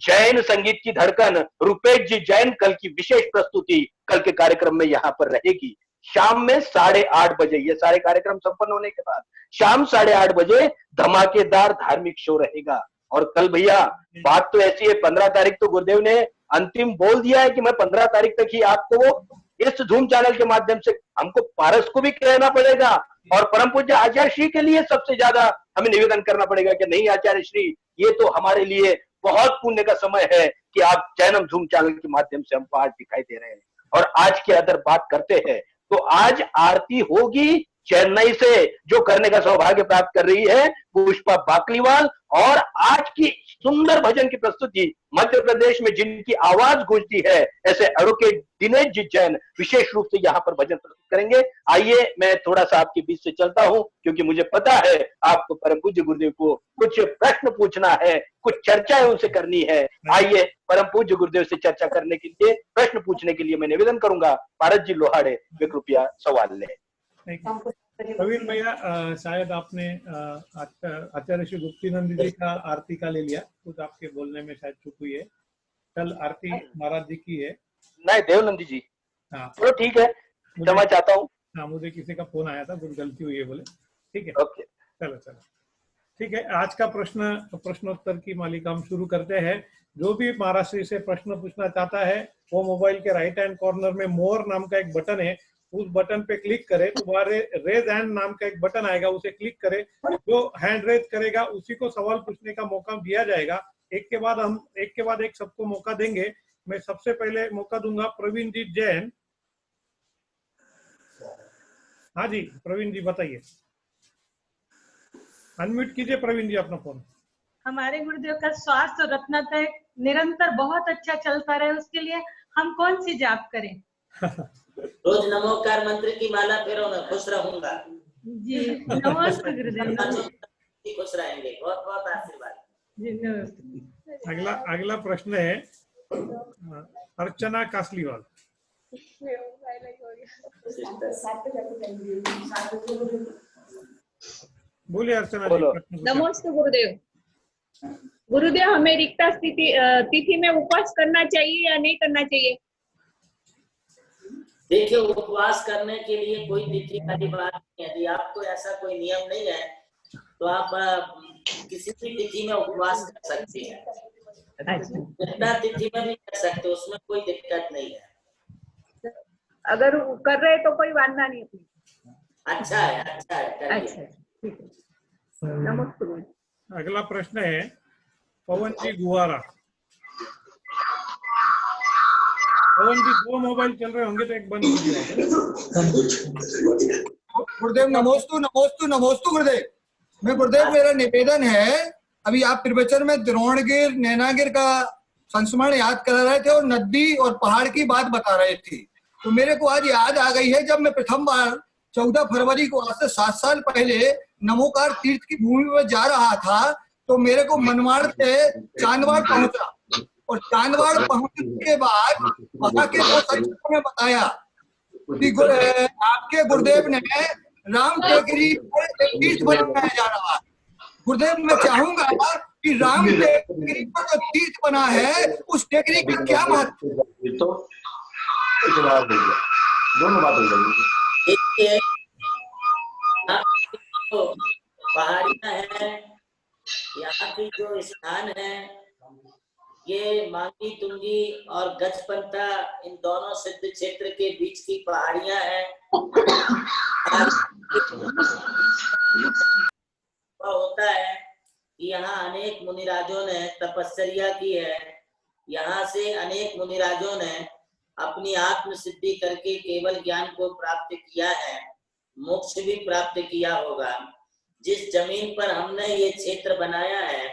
जैन संगीत की धड़कन रुपेश जी जैन कल की विशेष प्रस्तुति कल के कार्यक्रम में यहाँ पर रहेगी। शाम में 8:30 बजे, ये सारे कार्यक्रम संपन्न होने के बाद शाम 8:30 बजे धमाकेदार धार्मिक शो रहेगा। और कल भैया बात तो ऐसी है, 15 तारीख तो गुरुदेव ने अंतिम बोल दिया है कि मैं 15 तारीख तक ही आपको इस झूम चैनल के माध्यम से, हमको पारस को भी कहना पड़ेगा और परम पूज्य आचार्य श्री के लिए सबसे ज्यादा हमें निवेदन करना पड़ेगा कि नहीं आचार्य श्री, ये तो हमारे लिए बहुत पुण्य का समय है कि आप जैनम झूम चैनल के माध्यम से हमको आज दिखाई दे रहे हैं। और आज की अगर बात करते हैं तो आज आरती होगी चेन्नई से, जो करने का सौभाग्य प्राप्त कर रही है पुष्पा बाकलीवाल। और आज की सुंदर भजन की प्रस्तुति मध्य प्रदेश में जिनकी आवाज गूंजती है, ऐसे एडवोकेट दिनेश जी जैन विशेष रूप से यहाँ पर भजन प्रस्तुत करेंगे। आइए मैं थोड़ा सा आपके बीच से चलता हूं, क्योंकि मुझे पता है आपको परम पूज्य गुरुदेव को कुछ प्रश्न पूछना है, कुछ चर्चाएं उनसे करनी है। आइए परम पूज्य गुरुदेव से चर्चा करने के लिए, प्रश्न पूछने के लिए मैं निवेदन करूंगा भारत जी लोहाड़े वे कृपया सवाल लें। प्रवीण भैया, शायद आपने आचार्य श्री गुप्तीनंद जी का आरती का ले लिया, खुद आपके बोलने में शायद चूक हुई है। कल आरती महाराज जी की है। नहीं, देवनंदी जी। हाँ चलो ठीक है, क्षमा चाहता हूँ। हाँ, मुझे किसी का फोन आया था, कुछ गलती हुई है बोले। ठीक है, ओके, चलो ठीक है। आज का प्रश्नोत्तर की मालिका हम शुरू करते हैं। जो भी महाराज श्री से प्रश्न पूछना चाहता है वो मोबाइल के राइट हैंड कॉर्नर में मोर नाम का एक बटन है, उस बटन पे क्लिक करे तो वहां रेज हैंड नाम का एक बटन आएगा, उसे क्लिक करे। जो हैंड रेज करेगा उसी को सवाल पूछने का मौका दिया जाएगा। एक के बाद एक सबको मौका देंगे। मैं सबसे पहले मौका दूंगा प्रवीण जी जैन। हाँ जी प्रवीण जी बताइए, अनम्यूट कीजिए प्रवीण जी अपना फोन। हमारे गुरुदेव का स्वास्थ्य और रत्नात्रय निरंतर बहुत अच्छा चलता रहे, उसके लिए हम कौन सी जाप करें? रोज नमोकार मंत्र की माला फेरो, मैं खुश रहूंगा जी। नमस्ते गुरुदेव, खुश रहेंगे। बहुत बहुत आशीर्वाद जी। नमस्ते। अगला प्रश्न है अर्चना कासलीवाल। बोलिए अर्चना जी। नमस्ते गुरुदेव। गुरुदेव, हमें रिक्ता तिथि में उपवास करना चाहिए या नहीं करना चाहिए? देखिए, उपवास करने के लिए कोई तिथि वाली बात नहीं है। यदि आपको ऐसा कोई नियम नहीं है तो आप किसी भी तिथि में उपवास कर सकते हैं। जितना तिथि में भी कर सकते, उसमें कोई दिक्कत नहीं है। अगर कर रहे तो कोई वांधा नहीं। अच्छा है, अच्छा है। अच्छा, नमस्ते। अगला प्रश्न है पवन जी गुवारा। पवन जी, दो मोबाइल चल रहे होंगे तो एक बंद कीजिए। गुरुदेव नमोस्तु गुरुदेव। मैं गुरुदेव, मेरा निवेदन है, अभी आप प्रवचन में द्रोणगिर नैनागिर का संस्मरण याद करा रहे थे और नदी और पहाड़ की बात बता रहे थे, तो मेरे को आज याद आ गई है। जब मैं प्रथम बार 14 फरवरी को, आज से 7 साल पहले, नमोकार तीर्थ की भूमि में जा रहा था, तो मेरे को मनमाड़ से चांदवाड़ पहुंचा, और चांदवाड़ पहुंचने के बाद वहां के दो संतों ने बताया कि आपके गुरुदेव ने राम टेकरी पर एक तीर्थ बनाया जा रहा है। गुरुदेव, मैं चाहूंगा कि राम टेकरी पर जो तीर्थ बना है उस टेकरी का क्या महत्व? दोनों बात हो जाएगी। पहाड़ियां हैं, यहाँ की जो स्थान है, ये मांगी तुंगी और गजपंथा, इन दोनों सिद्ध क्षेत्र के बीच की पहाड़ियां हैं। होता है कि यहाँ अनेक मुनिराजों ने तपस्या की है। यहाँ से अनेक मुनिराजों ने अपनी आत्म सिद्धि करके केवल ज्ञान को प्राप्त किया है, मोक्ष भी प्राप्त किया होगा। जिस जमीन पर हमने ये क्षेत्र बनाया है,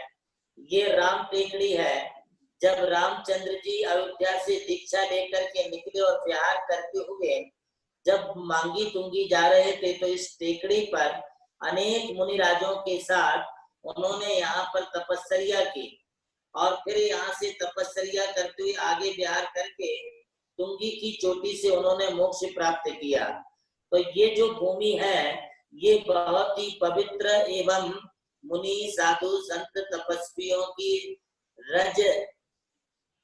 ये राम टेकड़ी है। जब रामचंद्र जी अयोध्या से दीक्षा लेकर के निकले और विहार करते हुए जब मांगी तुंगी जा रहे थे, तो इस टेकड़ी पर अनेक मुनिराजों के साथ उन्होंने यहाँ पर तपस्या की, और फिर यहाँ से तपस्या करते हुए आगे विहार करके तुंगी की चोटी से उन्होंने मोक्ष प्राप्त किया। तो ये जो भूमि है, ये बहुत ही पवित्र एवं मुनि साधु संत तपस्वियों की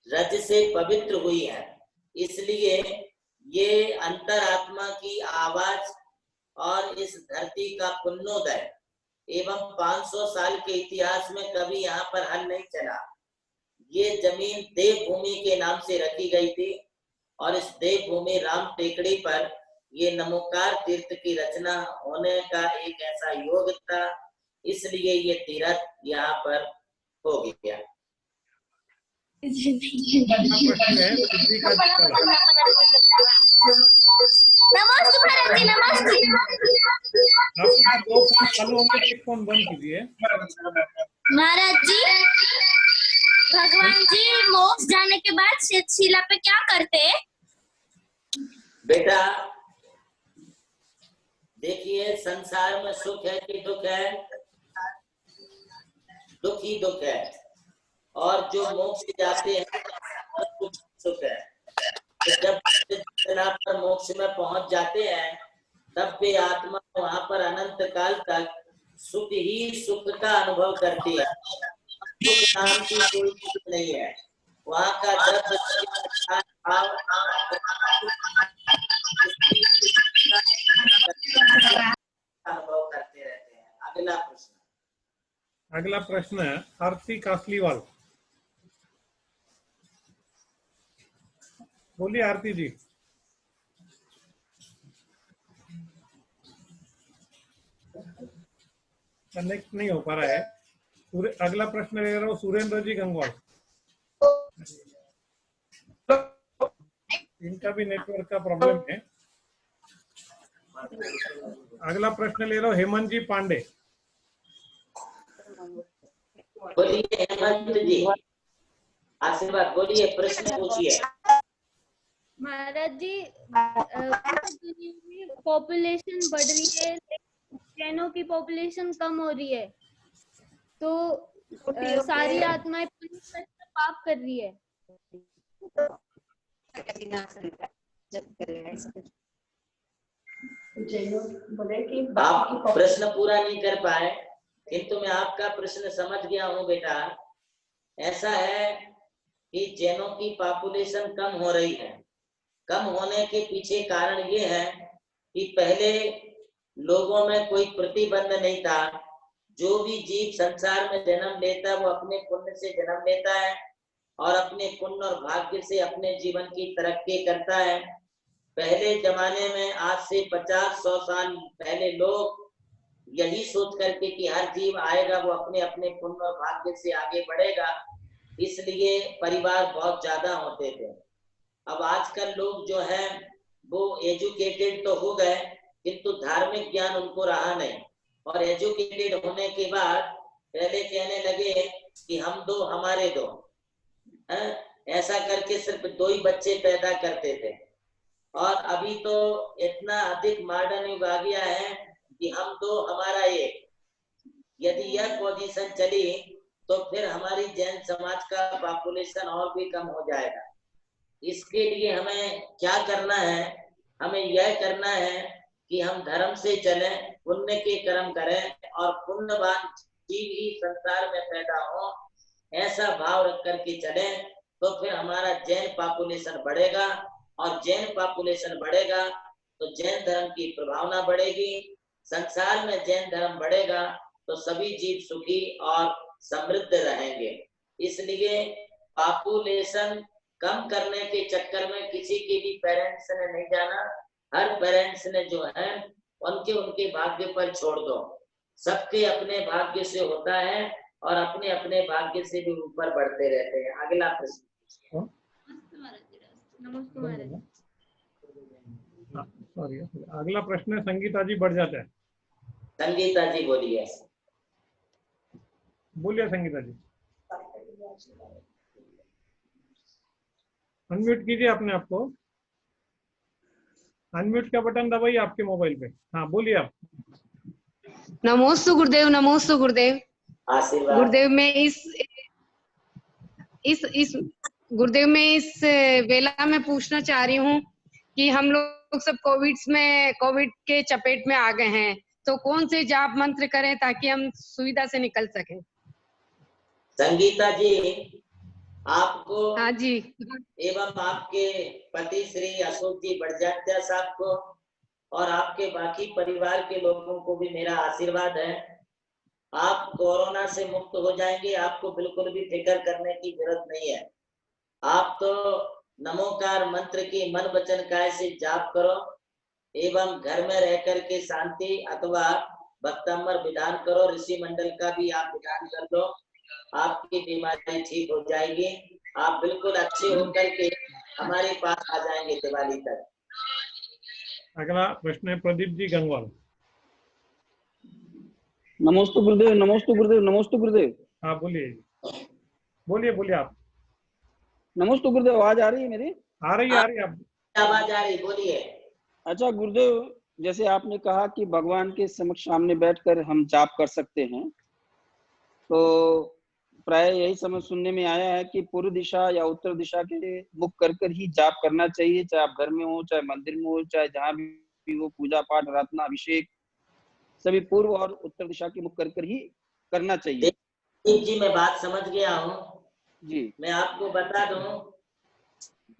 रज से पवित्र हुई है। इसलिए ये अंतरात्मा की आवाज और इस धरती का पुण्योदय एवं 500 साल के इतिहास में कभी यहाँ पर हल नहीं चला। ये जमीन देवभूमि के नाम से रखी गई थी, और इस देवभूमि राम टेकड़ी पर ये नमोकार तीर्थ की रचना होने का एक ऐसा योग था, इसलिए ये तीर्थ यहाँ पर हो गया। प्रश्न है सिद्धि का चला। नमस्ते महाराज जी, नमस्ते। आपके दो फोन चालू होंगे, एक फोन बंद कीजिए। महाराज जी, भगवान जी मोक्ष जाने के बाद शिला पे क्या करते हैं? बेटा देखिए, संसार में सुख है कि दुख है? दुख ही दुख है। और जो मोक्ष जाते हैं तो सुख है। तो जब पर मोक्ष में पहुंच जाते हैं तब वे आत्मा वहां पर अनंत काल तक सुख ही सुख का अनुभव करती है। सुख नाम की कोई चीज नहीं है। वहां का दर्द अनुभव करते रहते हैं। अगला प्रश्न आरती कासलीवाल। बोलिए आरती जी। कनेक्ट नहीं हो पा रहा है। अगला प्रश्न ले रहा हूँ सुरेंद्र जी गंगवाल। इनका भी नेटवर्क का प्रॉब्लम है। अगला प्रश्न ले रहा हूँ हेमंत जी पांडे। बोलिए हेमंत जी, आशीर्वाद बोलिए, प्रश्न पूछिए। महाराज जी, पॉपुलेशन बढ़ रही है, जैनों की पॉपुलेशन कम हो रही है, तो सारी आत्माएं पाप कर रही है। आप प्रश्न पूरा नहीं कर पाए, किंतु मैं आपका प्रश्न समझ गया हूँ बेटा। ऐसा है कि जैनों की पॉपुलेशन कम हो रही है। कम होने के पीछे कारण ये है कि पहले लोगों में कोई प्रतिबंध नहीं था। जो भी जीव संसार में जन्म लेता है वो अपने पुण्य से जन्म लेता है और अपने पुण्य और भाग्य से अपने जीवन की तरक्की करता है। पहले जमाने में आज से 50-100 साल पहले लोग यही सोच करके कि हर जीव आएगा वो अपने अपने पुण्य और भाग्य से आगे बढ़ेगा, इसलिए परिवार बहुत ज्यादा होते थे। अब आजकल लोग जो है वो एजुकेटेड तो हो गए, किंतु धार्मिक ज्ञान उनको रहा नहीं। और एजुकेटेड होने के बाद पहले कहने लगे कि हम दो हमारे दो, ऐसा करके सिर्फ 2 ही बच्चे पैदा करते थे। और अभी तो इतना अधिक मॉडर्न युग आ गया है कि हम 2 हमारा 1। यदि यह पोजीशन चली तो फिर हमारी जैन समाज का पॉपुलेशन और भी कम हो जाएगा। इसके लिए हमें क्या करना है? हमें यह करना है कि हम धर्म से चलें, पुण्य के कर्म करें और पुण्यवान जीव ही संसार में पैदा हो, ऐसा भाव रख करके चलें, तो फिर हमारा जैन पॉपुलेशन बढ़ेगा। और जैन पॉपुलेशन बढ़ेगा तो जैन धर्म की प्रभावना बढ़ेगी। संसार में जैन धर्म बढ़ेगा तो सभी जीव सुखी और समृद्ध रहेंगे। इसलिए पॉपुलेशन कम करने के चक्कर में किसी के भी पेरेंट्स ने नहीं जाना। हर पेरेंट्स ने जो है उनके भाग्य पर छोड़ दो। सबके अपने भाग्य से होता है और अपने अपने भाग्य से भी ऊपर बढ़ते रहते हैं। अगला प्रश्न। सॉरी, अगला प्रश्न संगीता जी बढ़ जाता है। संगीता जी बोलिए। बोलिए संगीता जी। अनम्यूट कीजिए अपने आप को। अनम्यूट का बटन दबाइए आपके मोबाइल पे। हाँ बोलिए आप। नमोस्तु गुरुदेव, नमोस्तु गुरुदेव। आशीर्वाद। गुरुदेव मैं इस गुरुदेव मैं इस वेला में पूछना चाह रही हूँ कि हम लोग सब कोविड के चपेट में आ गए हैं, तो कौन से जाप मंत्र करें ताकि हम सुविधा से निकल सकें? संगीता जी, आपको हाँ जी एवं आपके पति श्री अशोक जी बड़जात्या साहब को और आपके बाकी परिवार के लोगों को भी मेरा आशीर्वाद है। आप कोरोना से मुक्त हो जाएंगे, आपको बिल्कुल भी फिक्र करने की जरूरत नहीं है। आप तो नमोकार मंत्र की मन वचन काय से जाप करो एवं घर में रह करके शांति अथवा भक्तम्बर विधान करो। ऋषि मंडल का भी आप विधान कर लो, आपकी बीमारी ठीक हो जाएगी। आप बिल्कुल अच्छे होकर के हमारे पास आ जाएंगे दिवाली तक। अगला प्रश्न है प्रदीप जी गंगवाल। नमस्ते गुरुदेव, नमस्ते गुरुदेव, नमस्ते गुरुदेव। हाँ बोलिए बोलिए बोलिए आप। नमस्ते गुरुदेव, आवाज आ रही है मेरी? आ रही है आप। आवाज आ रही, बोलिए। अच्छा गुरुदेव, जैसे आपने कहा कि भगवान के समक्ष सामने बैठकर हम जाप कर सकते हैं, तो प्राय यही समझ सुनने में आया है कि पूर्व दिशा या उत्तर दिशा के मुख कर ही जाप करना चाहिए, चाहे आप घर में हो, चाहे मंदिर में हो, चाहे जहां भी हो, पूजा पाठ, आराधना, अभिषेक सभी पूर्व और उत्तर दिशा के मुख कर ही करना चाहिए। जी मैं बात समझ गया हूँ जी। मैं आपको बता दूं,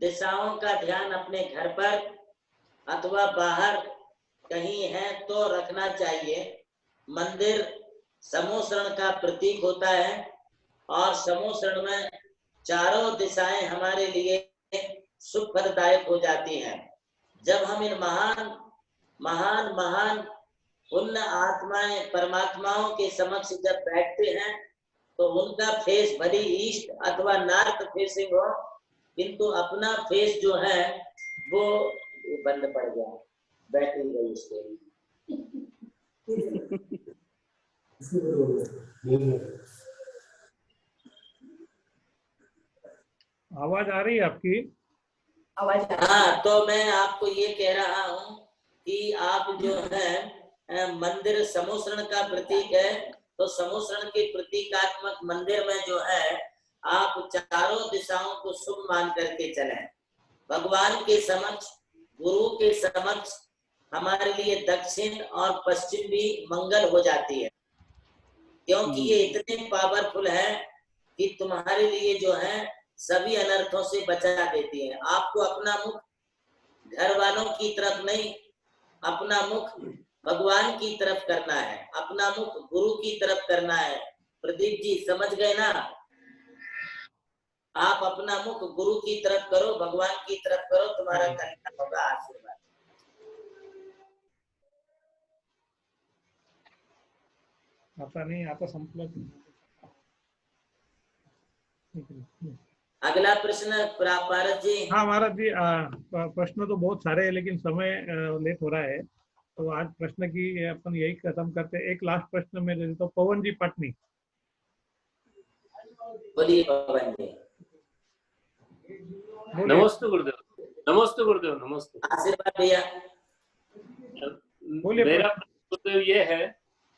दिशाओं का ध्यान अपने घर पर अथवा बाहर कहीं है तो रखना चाहिए। मंदिर समोसरण का प्रतीक होता है और समोसरण में चारों दिशाएं हमारे लिए शुभ फलदायक हो जाती हैं। जब हम इन महान महान महान पुण्य आत्माएं परमात्माओं के समक्ष जब बैठते हैं तो उनका फेस भली ईस्ट अथवा नॉर्थ फेसिंग हो, किंतु अपना फेस जो है वो बंद पड़ गया, बैटरी गई उसके। आवाज आ रही है आपकी? आवाज। हाँ, तो मैं आपको ये कह रहा हूँ कि आप जो है मंदिर समोसरण का प्रतीक है, तो समोसरण के प्रतीकात्मक मंदिर में जो है आप चारों दिशाओं को शुभ मान करके चलें। भगवान के समक्ष, गुरु के समक्ष हमारे लिए दक्षिण और पश्चिम भी मंगल हो जाती है, क्योंकि ये इतने पावरफुल है कि तुम्हारे लिए जो है सभी अनर्थों से बचा देती है। आपको अपना मुख घर वालों की तरफ नहीं, अपना मुख भगवान की तरफ करना है, अपना मुख गुरु की तरफ करना है। प्रदीप जी समझ गए ना? आप अपना मुख गुरु की तरफ करो, भगवान की तरफ करो, तुम्हारा कल्याण होगा। आशीर्वाद। आता नहीं, आता संपलं। अगला प्रश्न पारस जी। हाँ महाराज जी, प्रश्न तो बहुत सारे हैं लेकिन समय लेट हो रहा है, तो आज प्रश्न की अपन यही खत्म करते हैं। एक लास्ट प्रश्न मैं दे देता हूँ, पवन जी पाटनी। बोलिए पवन जी। नमस्ते गुरुदेव, नमस्ते गुरुदेव, नमस्ते। आशीर्वाद भैया। मेरा गुरुदेव ये है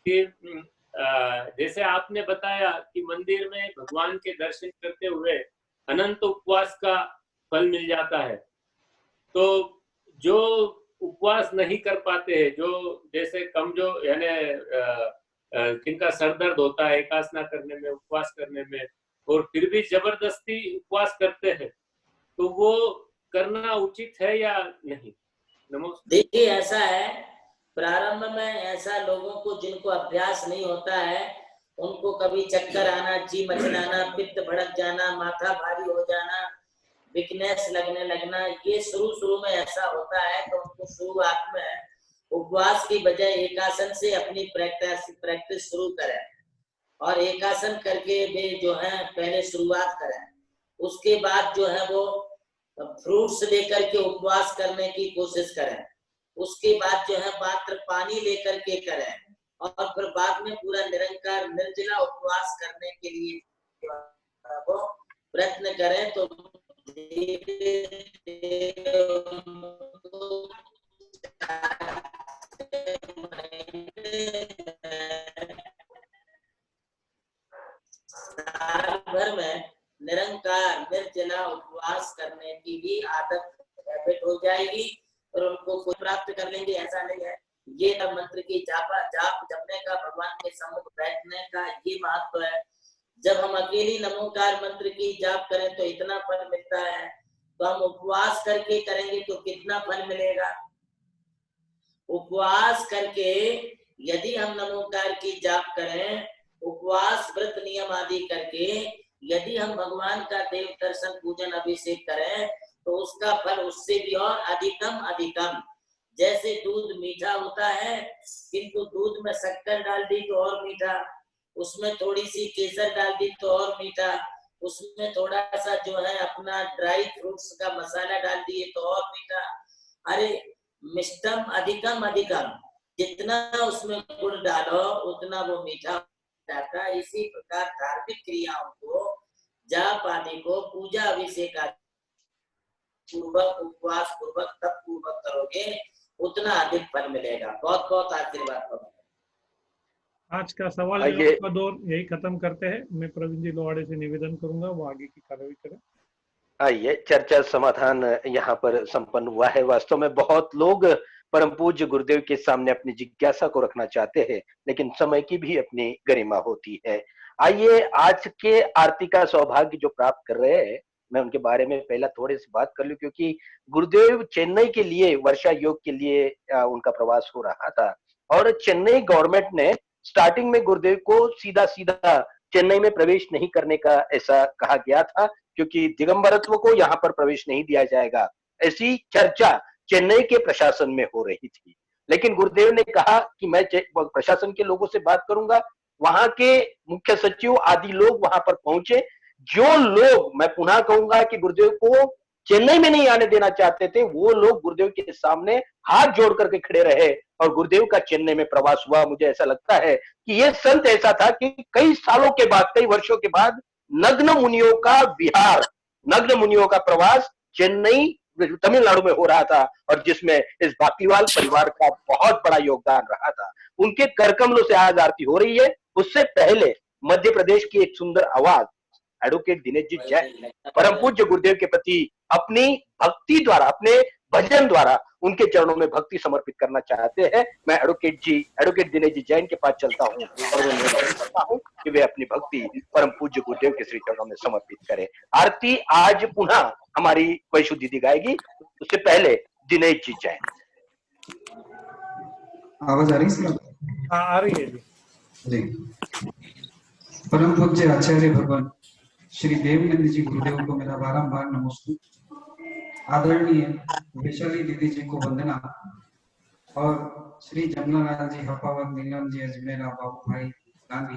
कि जैसे आपने बताया कि मंदिर में भगवान के दर्शन करते हुए अनंत उपवास का फल मिल जाता है, तो जो उपवास नहीं कर पाते हैं, जो जैसे कमजोर यानी जिनका सर दर्द होता है एकासना करने में, उपवास करने में, और फिर भी जबरदस्ती उपवास करते हैं, तो वो करना उचित है या नहीं? नमस्ते। देखिए ऐसा है, प्रारंभ में ऐसा लोगों को जिनको अभ्यास नहीं होता है, उनको कभी चक्कर आना, जी मचलाना, पित्त भड़क जाना, माथा भारी हो जाना, वीकनेस लगने लगना, ये शुरू में ऐसा होता है। तो उनको शुरुआत में उपवास की बजाय एकासन से अपनी प्रैक्टिस शुरू करें और एकासन करके वे जो है पहले शुरुआत करें। उसके बाद जो है वो फ्रूट्स लेकर के उपवास करने की कोशिश करें। उसके बाद जो है मात्र पानी लेकर के करें और फिर बाद में पूरा निरंकार निर्जला उपवास करने के लिए वो प्रयत्न करें। तो साल भर में निरंकार निर्जला उपवास करने की भी आदत हैबिट हो जाएगी और उनको खुद प्राप्त कर लेंगे। ऐसा नहीं है, ये मंत्र की जाप जपने का, भगवान के सम्मुख बैठने का ये महत्व है। जब हम अकेली नमोकार मंत्र की जाप करें तो इतना फल मिलता है, तो हम उपवास करके करेंगे तो कितना फल मिलेगा। उपवास करके यदि हम नमोकार की जाप करें, उपवास व्रत नियम आदि करके यदि हम भगवान का देव दर्शन पूजन अभिषेक करें तो उसका फल उससे भी और अधिकम। जैसे दूध मीठा होता है, किंतु दूध में शक्कर डाल दी तो और मीठा, उसमें थोड़ी सी केसर डाल दी तो और मीठा, उसमें थोड़ा सा जो है अपना ड्राई फ्रूट्स का मसाला डाल दिए तो और मीठा। अरे मिष्टम अधिकम अधिकम, जितना उसमें गुड़ डालो उतना वो मीठा जाता है। इसी प्रकार धार्मिक क्रियाओं को, जाप आदि को पूजा अभिषेक पूर्वक, उपवास पूर्वक, तप पूर्वक करोगे उतना अधिक फल मिलेगा। बहुत बहुत आशीर्वाद करो। आज का सवाल जवाब का दौर यही खत्म करते हैं। मैं प्रवीण जी लोहाड़े से निवेदन करूंगा वो आगे की कार्रवाई करें। आइए, चर्चा समाधान यहाँ पर संपन्न हुआ है। वास्तव में बहुत लोग परम पूज्य गुरुदेव के सामने अपनी जिज्ञासा को रखना चाहते हैं, लेकिन समय की भी अपनी गरिमा होती है। आइए, आज के आरती का सौभाग्य जो प्राप्त कर रहे हैं, मैं उनके बारे में पहला थोड़ी सी बात कर लूं, क्योंकि गुरुदेव चेन्नई के लिए वर्षा योग के लिए उनका प्रवास हो रहा था और चेन्नई गवर्नमेंट ने स्टार्टिंग में गुरुदेव को सीधा सीधा चेन्नई में प्रवेश नहीं करने का ऐसा कहा गया था, क्योंकि दिगंबरत्व को यहाँ पर प्रवेश नहीं दिया जाएगा, ऐसी चर्चा चेन्नई के प्रशासन में हो रही थी। लेकिन गुरुदेव ने कहा कि मैं प्रशासन के लोगों से बात करूंगा। वहां के मुख्य सचिव आदि लोग वहां पर पहुंचे। जो लोग, मैं पुनः कहूंगा कि गुरुदेव को चेन्नई में नहीं आने देना चाहते थे, वो लोग गुरुदेव के सामने हाथ जोड़ करके खड़े रहे और गुरुदेव का चेन्नई में प्रवास हुआ। मुझे ऐसा लगता है कि ये संत ऐसा था कि कई सालों के बाद, कई वर्षों के बाद नग्न मुनियों का विहार, नग्न मुनियों का प्रवास चेन्नई तमिलनाडु में हो रहा था और जिसमें इस बाकीवाल परिवार का बहुत बड़ा योगदान रहा था। उनके करकमलों से आज आरती हो रही है। उससे पहले मध्य प्रदेश की एक सुंदर आवाज एडवोकेट दिनेश जी जैन परम पूज्य गुरुदेव के प्रति अपनी भक्ति द्वारा, अपने भजन द्वारा उनके चरणों में भक्ति समर्पित करना चाहते हैं। मैं एडवोकेट दिनेश जी जैन के पास चलता हूं और उन्हें निवेदन करता हूं कि वे अपनी भक्ति परम पूज्य गुरुदेव के श्री चरणों में समर्पित करें। आरती आज पुनः हमारी वैशु दीदी गाएगी, उससे पहले दिनेश जी जैन। आवाज आ रही है? आ रही है जी। परम पूज्य आचार्य भगवान श्री देवनंद जी गुरुदेव को मेरा बारंबार नमस्ते। आदरणीय वैशाली दीदी जी को वंदना और श्री जमनालाल जी हपावत, नीलम जी अजमेरा, बाबू भाई गांधी,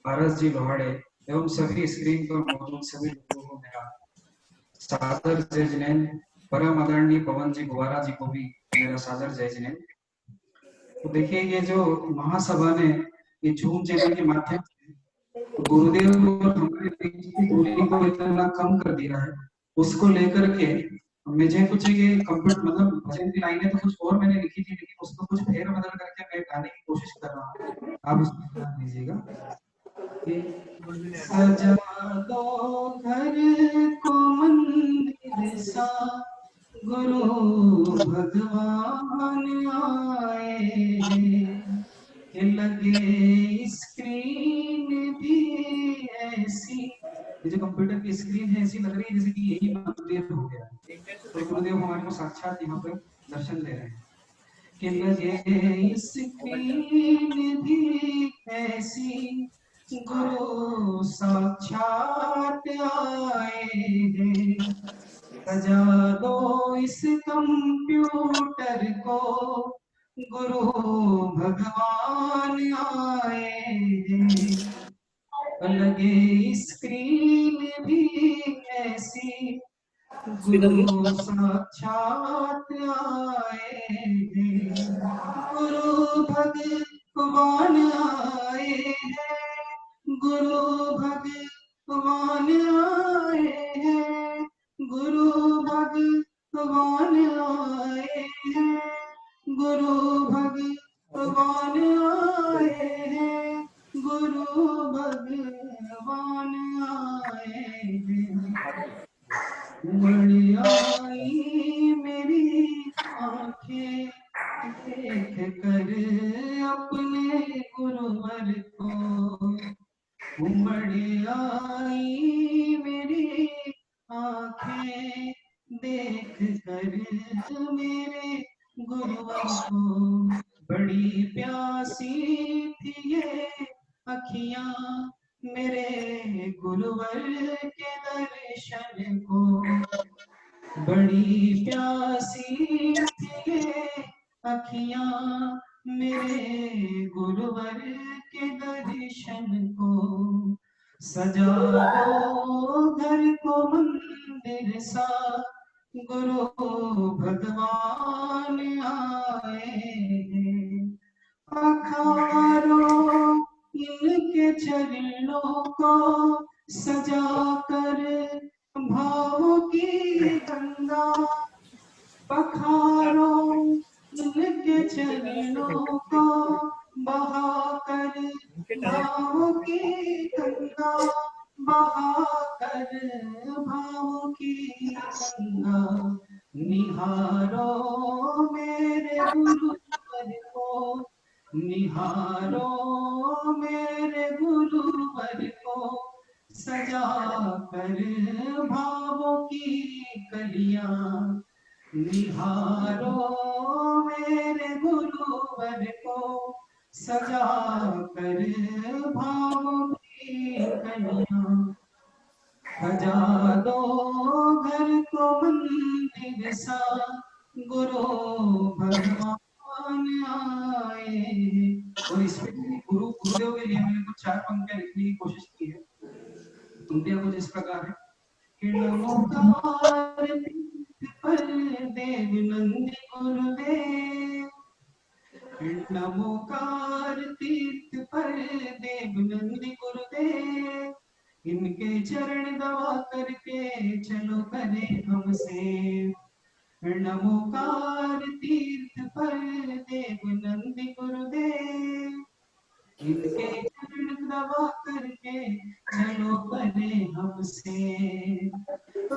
पारस जी लोहाड़े एवं सभी स्क्रीन पर मौजूद सभी लोगों को मेरा सादर जय जिनेंद्र। परम आदरणीय पवन जी गुवारा जी को भी मेरा सादर जय जिनेंद्र। तो देखिए, ये जो महासभा ने ये झूम चैनल के माध्यम से गुरुदेव और हमारे बीच की दूरी को इतना कम कर दिया है, उसको लेकर के मुझे कुछ ये कंप्यूटर मतलब भजन की लाइनें तो कुछ और मैंने लिखी थी, लेकिन उसको कुछ फेर बदल करके मैं गाने की कोशिश कर रहा हूँ। आप उसको ध्यान दीजिएगा। सजा दो घर को मंदिर सा, गुरु भगवान आए, लगे स्क्रीन भी ऐसी, ये जो कंप्यूटर की स्क्रीन है ऐसी लग रही है जैसे कि यही मंदिर हो गया। तो गुरुदेव हमारे को साक्षात यहाँ पर दर्शन दे रहे हैं कि लगे स्क्रीन भी ऐसी, गुरु साक्षात आए हैं। सजा दो इस कंप्यूटर को, गुरु भगवान आए हैं। लगे स्क्रीन भी ऐसी, गुरु साक्षात आए हैं। गुरु भगवान आए हैं, गुरु भगवान आए हैं, गुरु भगवान आए हैं, गुरु भगवान आए हैं, गुरु भगवान आए हैं। बड़ी आई मेरी आंखें देख कर अपने गुरुवर को, बड़ी आई मेरी आंखें देख कर मेरे गुरुवर को। बड़ी प्यासी थी ये अखियां मेरे गुरुवर के दर्शन को, बड़ी प्यासी थी ये अखियां मेरे गुरुवर के दर्शन को। सजा दो घर को मंदिर सा, गुरु भगवान आए हैं। पखारो इनके चरणों को, सजा कर भाव की गंगा। पखारो इनके चरणों को, बहाकर भाव की गंगा। बहाकर भाव की गंगा। निहारो मेरे गुरुवर को, निहारो मेरे गुरुवर को, सजा कर भावों की कलियां। निहारो मेरे गुरुवर को, सजा कर भावों की कलियां। सजा दो घर को मंदिर सा, गुरु भगवान आए। और इसमें गुरुदेव के लिए मैंने कुछ 4 पंक्तियां लिखने की कोशिश की है। पंक्तियां कुछ इस प्रकार है कि नमोकार पर देव नंदी गुरुदेव। नमोकार तीर्थ पर देव नंदी गुरुदेव। इनके चरण दबा करके चलो करे हमसे। नमोकार तीर्थ पर देव नंदी गुरुदेव। इनके चरण दबा करके चलो करे हमसे।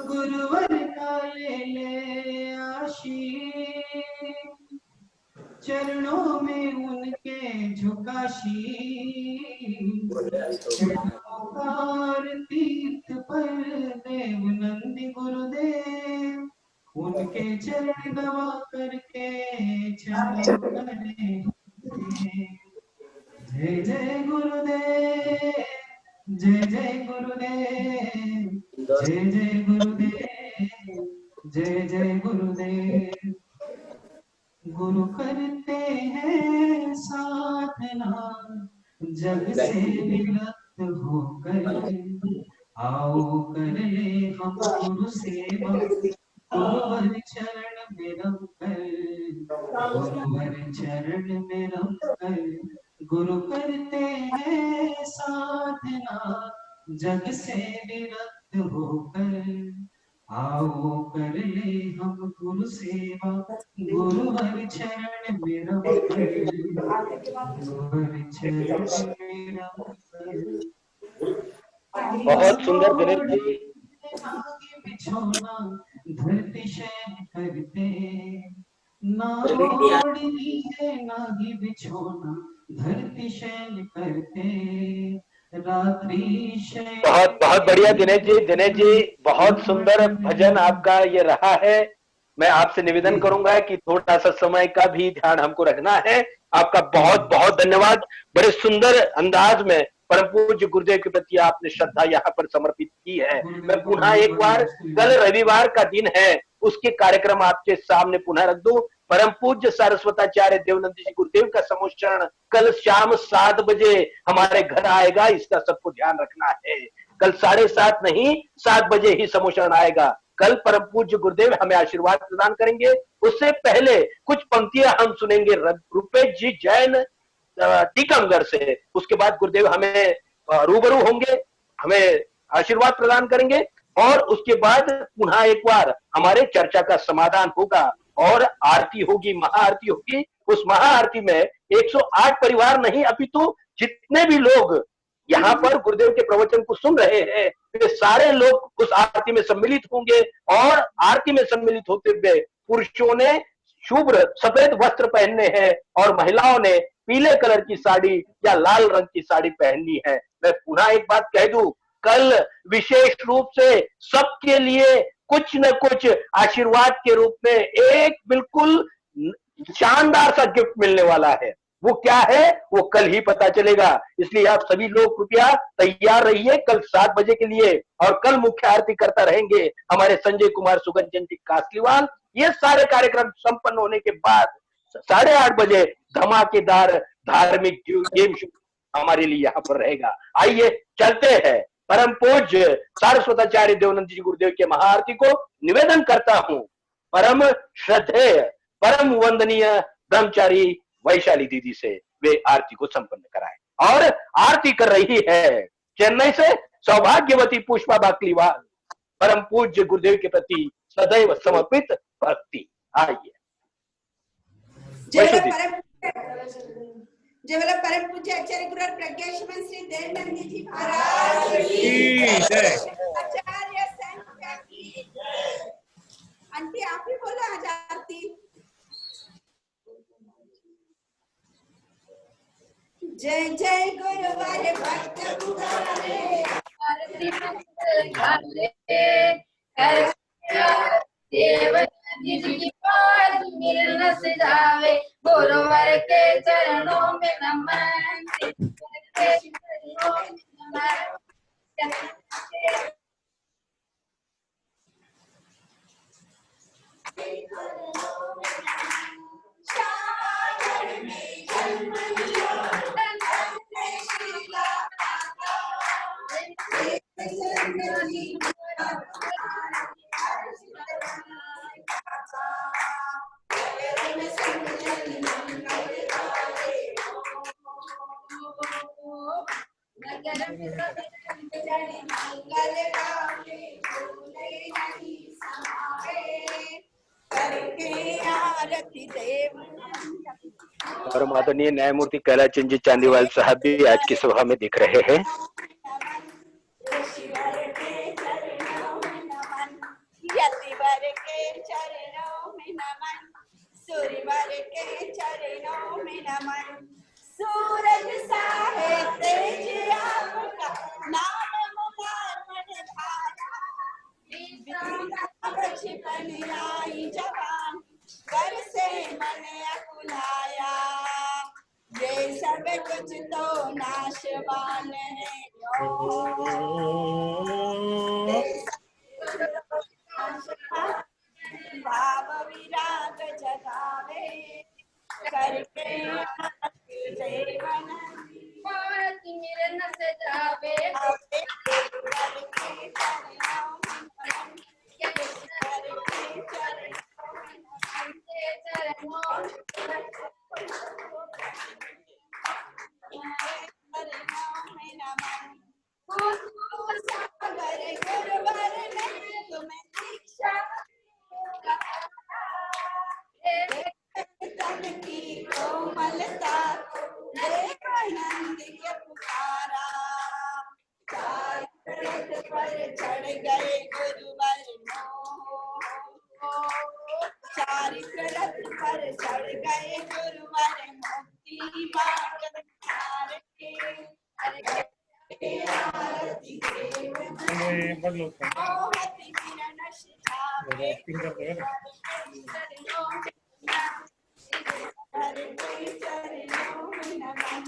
गुरुवर का ले आशीष, चरणों में उनके झुकाशी। नमोकार तीर्थ पर देव नंदी गुरुदेव। उनके चरण दबा करके चलो करे। जय जय गुरुदेव, जय जय गुरुदेव, जय जय गुरुदेव, जय जय गुरुदेव। गुरु करते हैं साधना जग से विरक्त होकर। आओ कर ले हम गुरु सेवा, गुरुवर चरण में रम कर। गुरुवर चरण में रम कर। गुरु करते हैं साधना जग से विरक्त होकर। आओ कर ले हम गुरु सेवा, गुरुवर चरण में रम कर। गुरुवर चरण में रम कर। बहुत सुंदर दिनेश जी। बिछोना धरती शयन करते, ना ओढ़नी है ना ही बिछोना धरती शयन करते। रात्रि शयन। बहुत बहुत बढ़िया दिनेश जी। दिनेश जी बहुत सुंदर भजन आपका ये रहा है। मैं आपसे निवेदन करूंगा कि थोड़ा सा समय का भी ध्यान हमको रखना है। आपका बहुत बहुत धन्यवाद। बड़े सुंदर अंदाज में परम पूज्य गुरुदेव के प्रति आपने श्रद्धा यहाँ पर समर्पित की है। मैं पुनः एक बार, कल रविवार का दिन है, उसके कार्यक्रम आपके सामने पुनः रख दूं। परम पूज्य सारस्वताचार्य देवनंदी जी गुरुदेव का समोच्चरण कल शाम 7 बजे हमारे घर आएगा, इसका सबको ध्यान रखना है। कल 7:30 नहीं, 7 बजे ही समोच्चरण आएगा। कल परम पूज्य गुरुदेव हमें आशीर्वाद प्रदान करेंगे। उससे पहले कुछ पंक्तियां हम सुनेंगे रुपेश जी जैन टीकमगढ़ से। उसके बाद गुरुदेव हमें रूबरू होंगे, हमें आशीर्वाद प्रदान करेंगे और उसके बाद पुनः एक बार हमारे चर्चा का समाधान होगा और आरती होगी, महाआरती होगी। उस महाआरती में 108 परिवार नहीं अपितु जितने भी लोग यहाँ पर गुरुदेव के प्रवचन को सुन रहे हैं, वे सारे लोग उस आरती में सम्मिलित होंगे। और आरती में सम्मिलित होते हुए पुरुषों ने शुभ्र सफेद वस्त्र पहनने हैं और महिलाओं ने पीले कलर की साड़ी या लाल रंग की साड़ी पहननी है। मैं पुनः एक बात कह दूं, कल विशेष रूप से सबके लिए कुछ न कुछ आशीर्वाद के रूप में एक बिल्कुल शानदार सा गिफ्ट मिलने वाला है। वो क्या है वो कल ही पता चलेगा। इसलिए आप सभी लोग कृपया तैयार रहिए कल 7 बजे के लिए। और कल मुख्य आरती करता रहेंगे हमारे संजय कुमार सुगंजन जी कासलीवाल। ये सारे कार्यक्रम संपन्न होने के बाद 8:30 बजे धमाकेदार धार्मिक गेम शो हमारे लिए यहाँ पर रहेगा। आइए चलते हैं। परम पूज्य सारस्वताचार्य देवानंद जी गुरुदेव के महाआरती को निवेदन करता हूँ। परम श्रद्धेय परम वंदनीय ब्रह्मचारी वैशाली दीदी से वे आरती को संपन्न कराएं। और आरती कर रही है चेन्नई से सौभाग्यवती पुष्पा बाकलीवाल, परम पूज्य गुरुदेव के प्रति सदैव समर्पित भक्ति। आइए। जय परम पूज्य आचार्य गुरु प्रज्ञाश्रमण श्री देवानंद जी महाराज की जय। आचार्य संख्या की जय। आंटी आप ही बोलो आज आरती। जय जय गुरुवार भक्त पुकारे आरती देवानंद जी की पाद मिल न सजावे, गुरुवर के चरणों में नमन, के चरणों में नमन। और आदरणीय न्यायमूर्ति कैलाश चंद जी चांदीवाल साहब भी आज की सभा में दिख रहे हैं। यतिवर के चरणों में नमन, सूर्यवर के चरणों में नमन। सूरज साहे तेज आपका, नाम मुखार मन भाया, बचपन आई जवान, कर से मन अकुलाया। ये सब कुछ तो नाशवान है, भाव विराग जगावे, करके मिलन से जावे। कोमलता देवानंद के पुकारा, पर चढ़ गए गुरुवर चारित्र रथ पर चढ़ गए गुरुवर, मुक्ति मार्ग आरती मोहति किरण सिझावे, चरणों में नमन,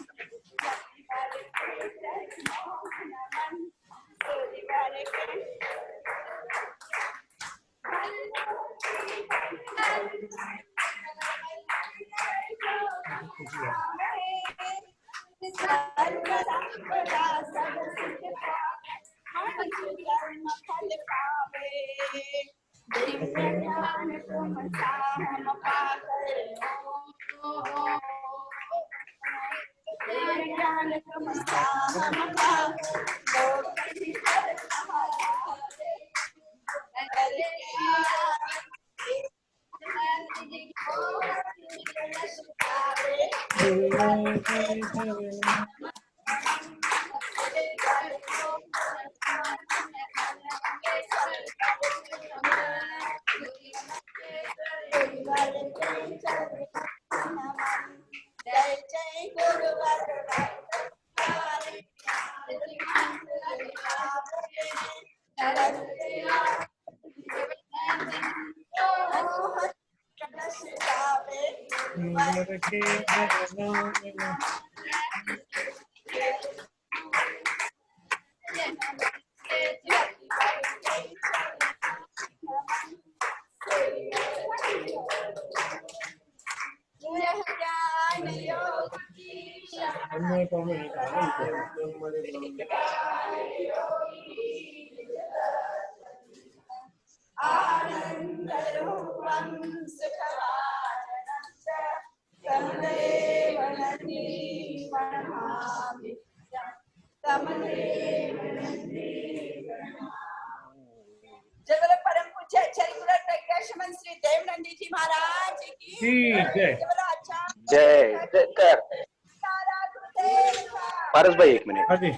अन्य को में नहीं कहा हमारे जय बोलो परम पूज्य आचार्य गुरु प्रज्ञाशमन श्री देवनंदी जी महाराज की जय। जय बोलो आचार्य जय जय। पारस भाई एक मिनट। हाँ जी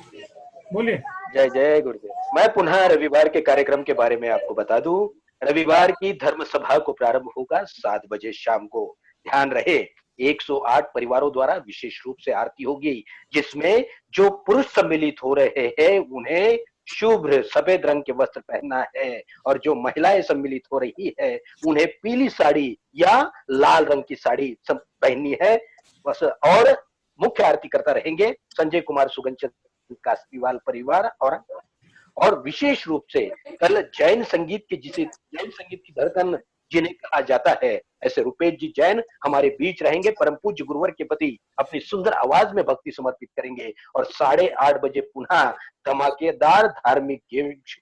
बोलिए। जय जय गुरुदेव। मैं पुनः रविवार के कार्यक्रम के बारे में आपको बता दूं। रविवार की धर्म सभा को प्रारंभ होगा 7 बजे शाम को। ध्यान रहे 108 परिवारों द्वारा विशेष रूप से आरती होगी, जिसमें जो पुरुष सम्मिलित हो रहे हैं उन्हें शुभ्र सफेद रंग के वस्त्र पहनना है, और जो महिलाएं सम्मिलित हो रही है उन्हें पीली साड़ी या लाल रंग की साड़ी पहननी है बस। और मुख्य आरती करता रहेंगे संजय कुमार सुगंचंद कास्तीवाल परिवार। और विशेष रूप से कल जैन संगीत के जिसे जैन संगीत की धड़कन जिन्हें कहा जाता है, ऐसे रुपेश जी जैन हमारे बीच रहेंगे। परम पूज्य गुरुवर के प्रति अपनी सुंदर आवाज में भक्ति समर्पित करेंगे। और 8:30 बजे पुनः धमाकेदार धार्मिक गेम्स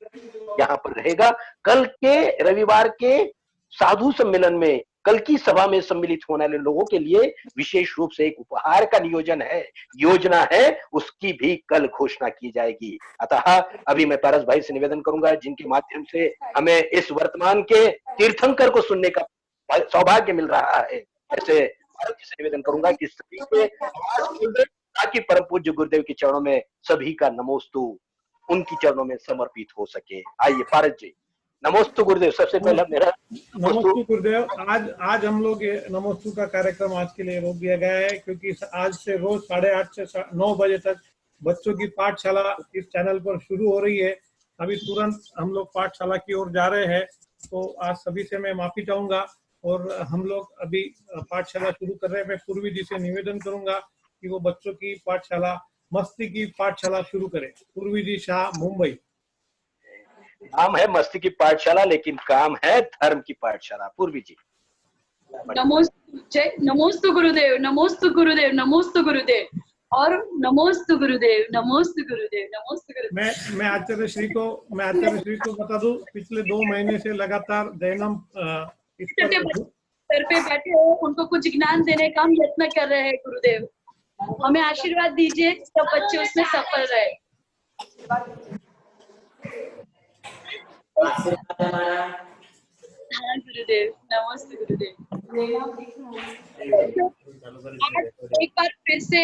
यहाँ पर रहेगा। कल के रविवार के साधु सम्मेलन में, कल की सभा में सम्मिलित होने वाले लोगों के लिए विशेष रूप से एक उपहार का नियोजन है, योजना है, उसकी भी कल घोषणा की जाएगी। अतः अभी मैं पारस भाई से निवेदन करूंगा, जिनके माध्यम से हमें इस वर्तमान के तीर्थंकर को सुनने का सौभाग्य मिल रहा है, ऐसे पारस जी से निवेदन करूंगा कि सभी के ताकि परम पूज्य गुरुदेव के चरणों में सभी का नमोस्तु उनकी चरणों में समर्पित हो सके। आइए पारस जी। नमोस्तु गुरुदेव। सबसे पहले मेरा नमोस्तु गुरुदेव। आज हम लोग नमोस्तु का कार्यक्रम आज के लिए रोक दिया गया है, क्योंकि आज से रोज 8:30 से 9 बजे तक बच्चों की पाठशाला इस चैनल पर शुरू हो रही है। अभी तुरंत हम लोग पाठशाला की ओर जा रहे हैं, तो आज सभी से मैं माफी चाहूंगा। और हम लोग अभी पाठशाला शुरू कर रहे हैं। मैं पूर्वी जी से निवेदन करूंगा कि वो बच्चों की पाठशाला, मस्ती की पाठशाला शुरू करें। पूर्वी जी शाह, मुंबई। नाम है मस्ती की पाठशाला, लेकिन काम है धर्म की पाठशाला। पूर्वी जी। नमोस्तु गुरुदेव, नमोस्तु गुरुदेव, नमोस्तु गुरुदेव और नमोस्तु गुरुदेव, नमोस्तु गुरुदेव, नमोस्तु गुरुदेव। मैं आचार्य श्री को बता दूं, पिछले 2 महीने से लगातार जैनम सर पे बैठे हो, उनको कुछ ज्ञान देने का हम यत्न कर रहे हैं। गुरुदेव हमें आशीर्वाद दीजिए, सब बच्चे उसमें सफल रहे। हाँ गुरुदेव, नमस्ते गुरुदेव। एक बार फिर से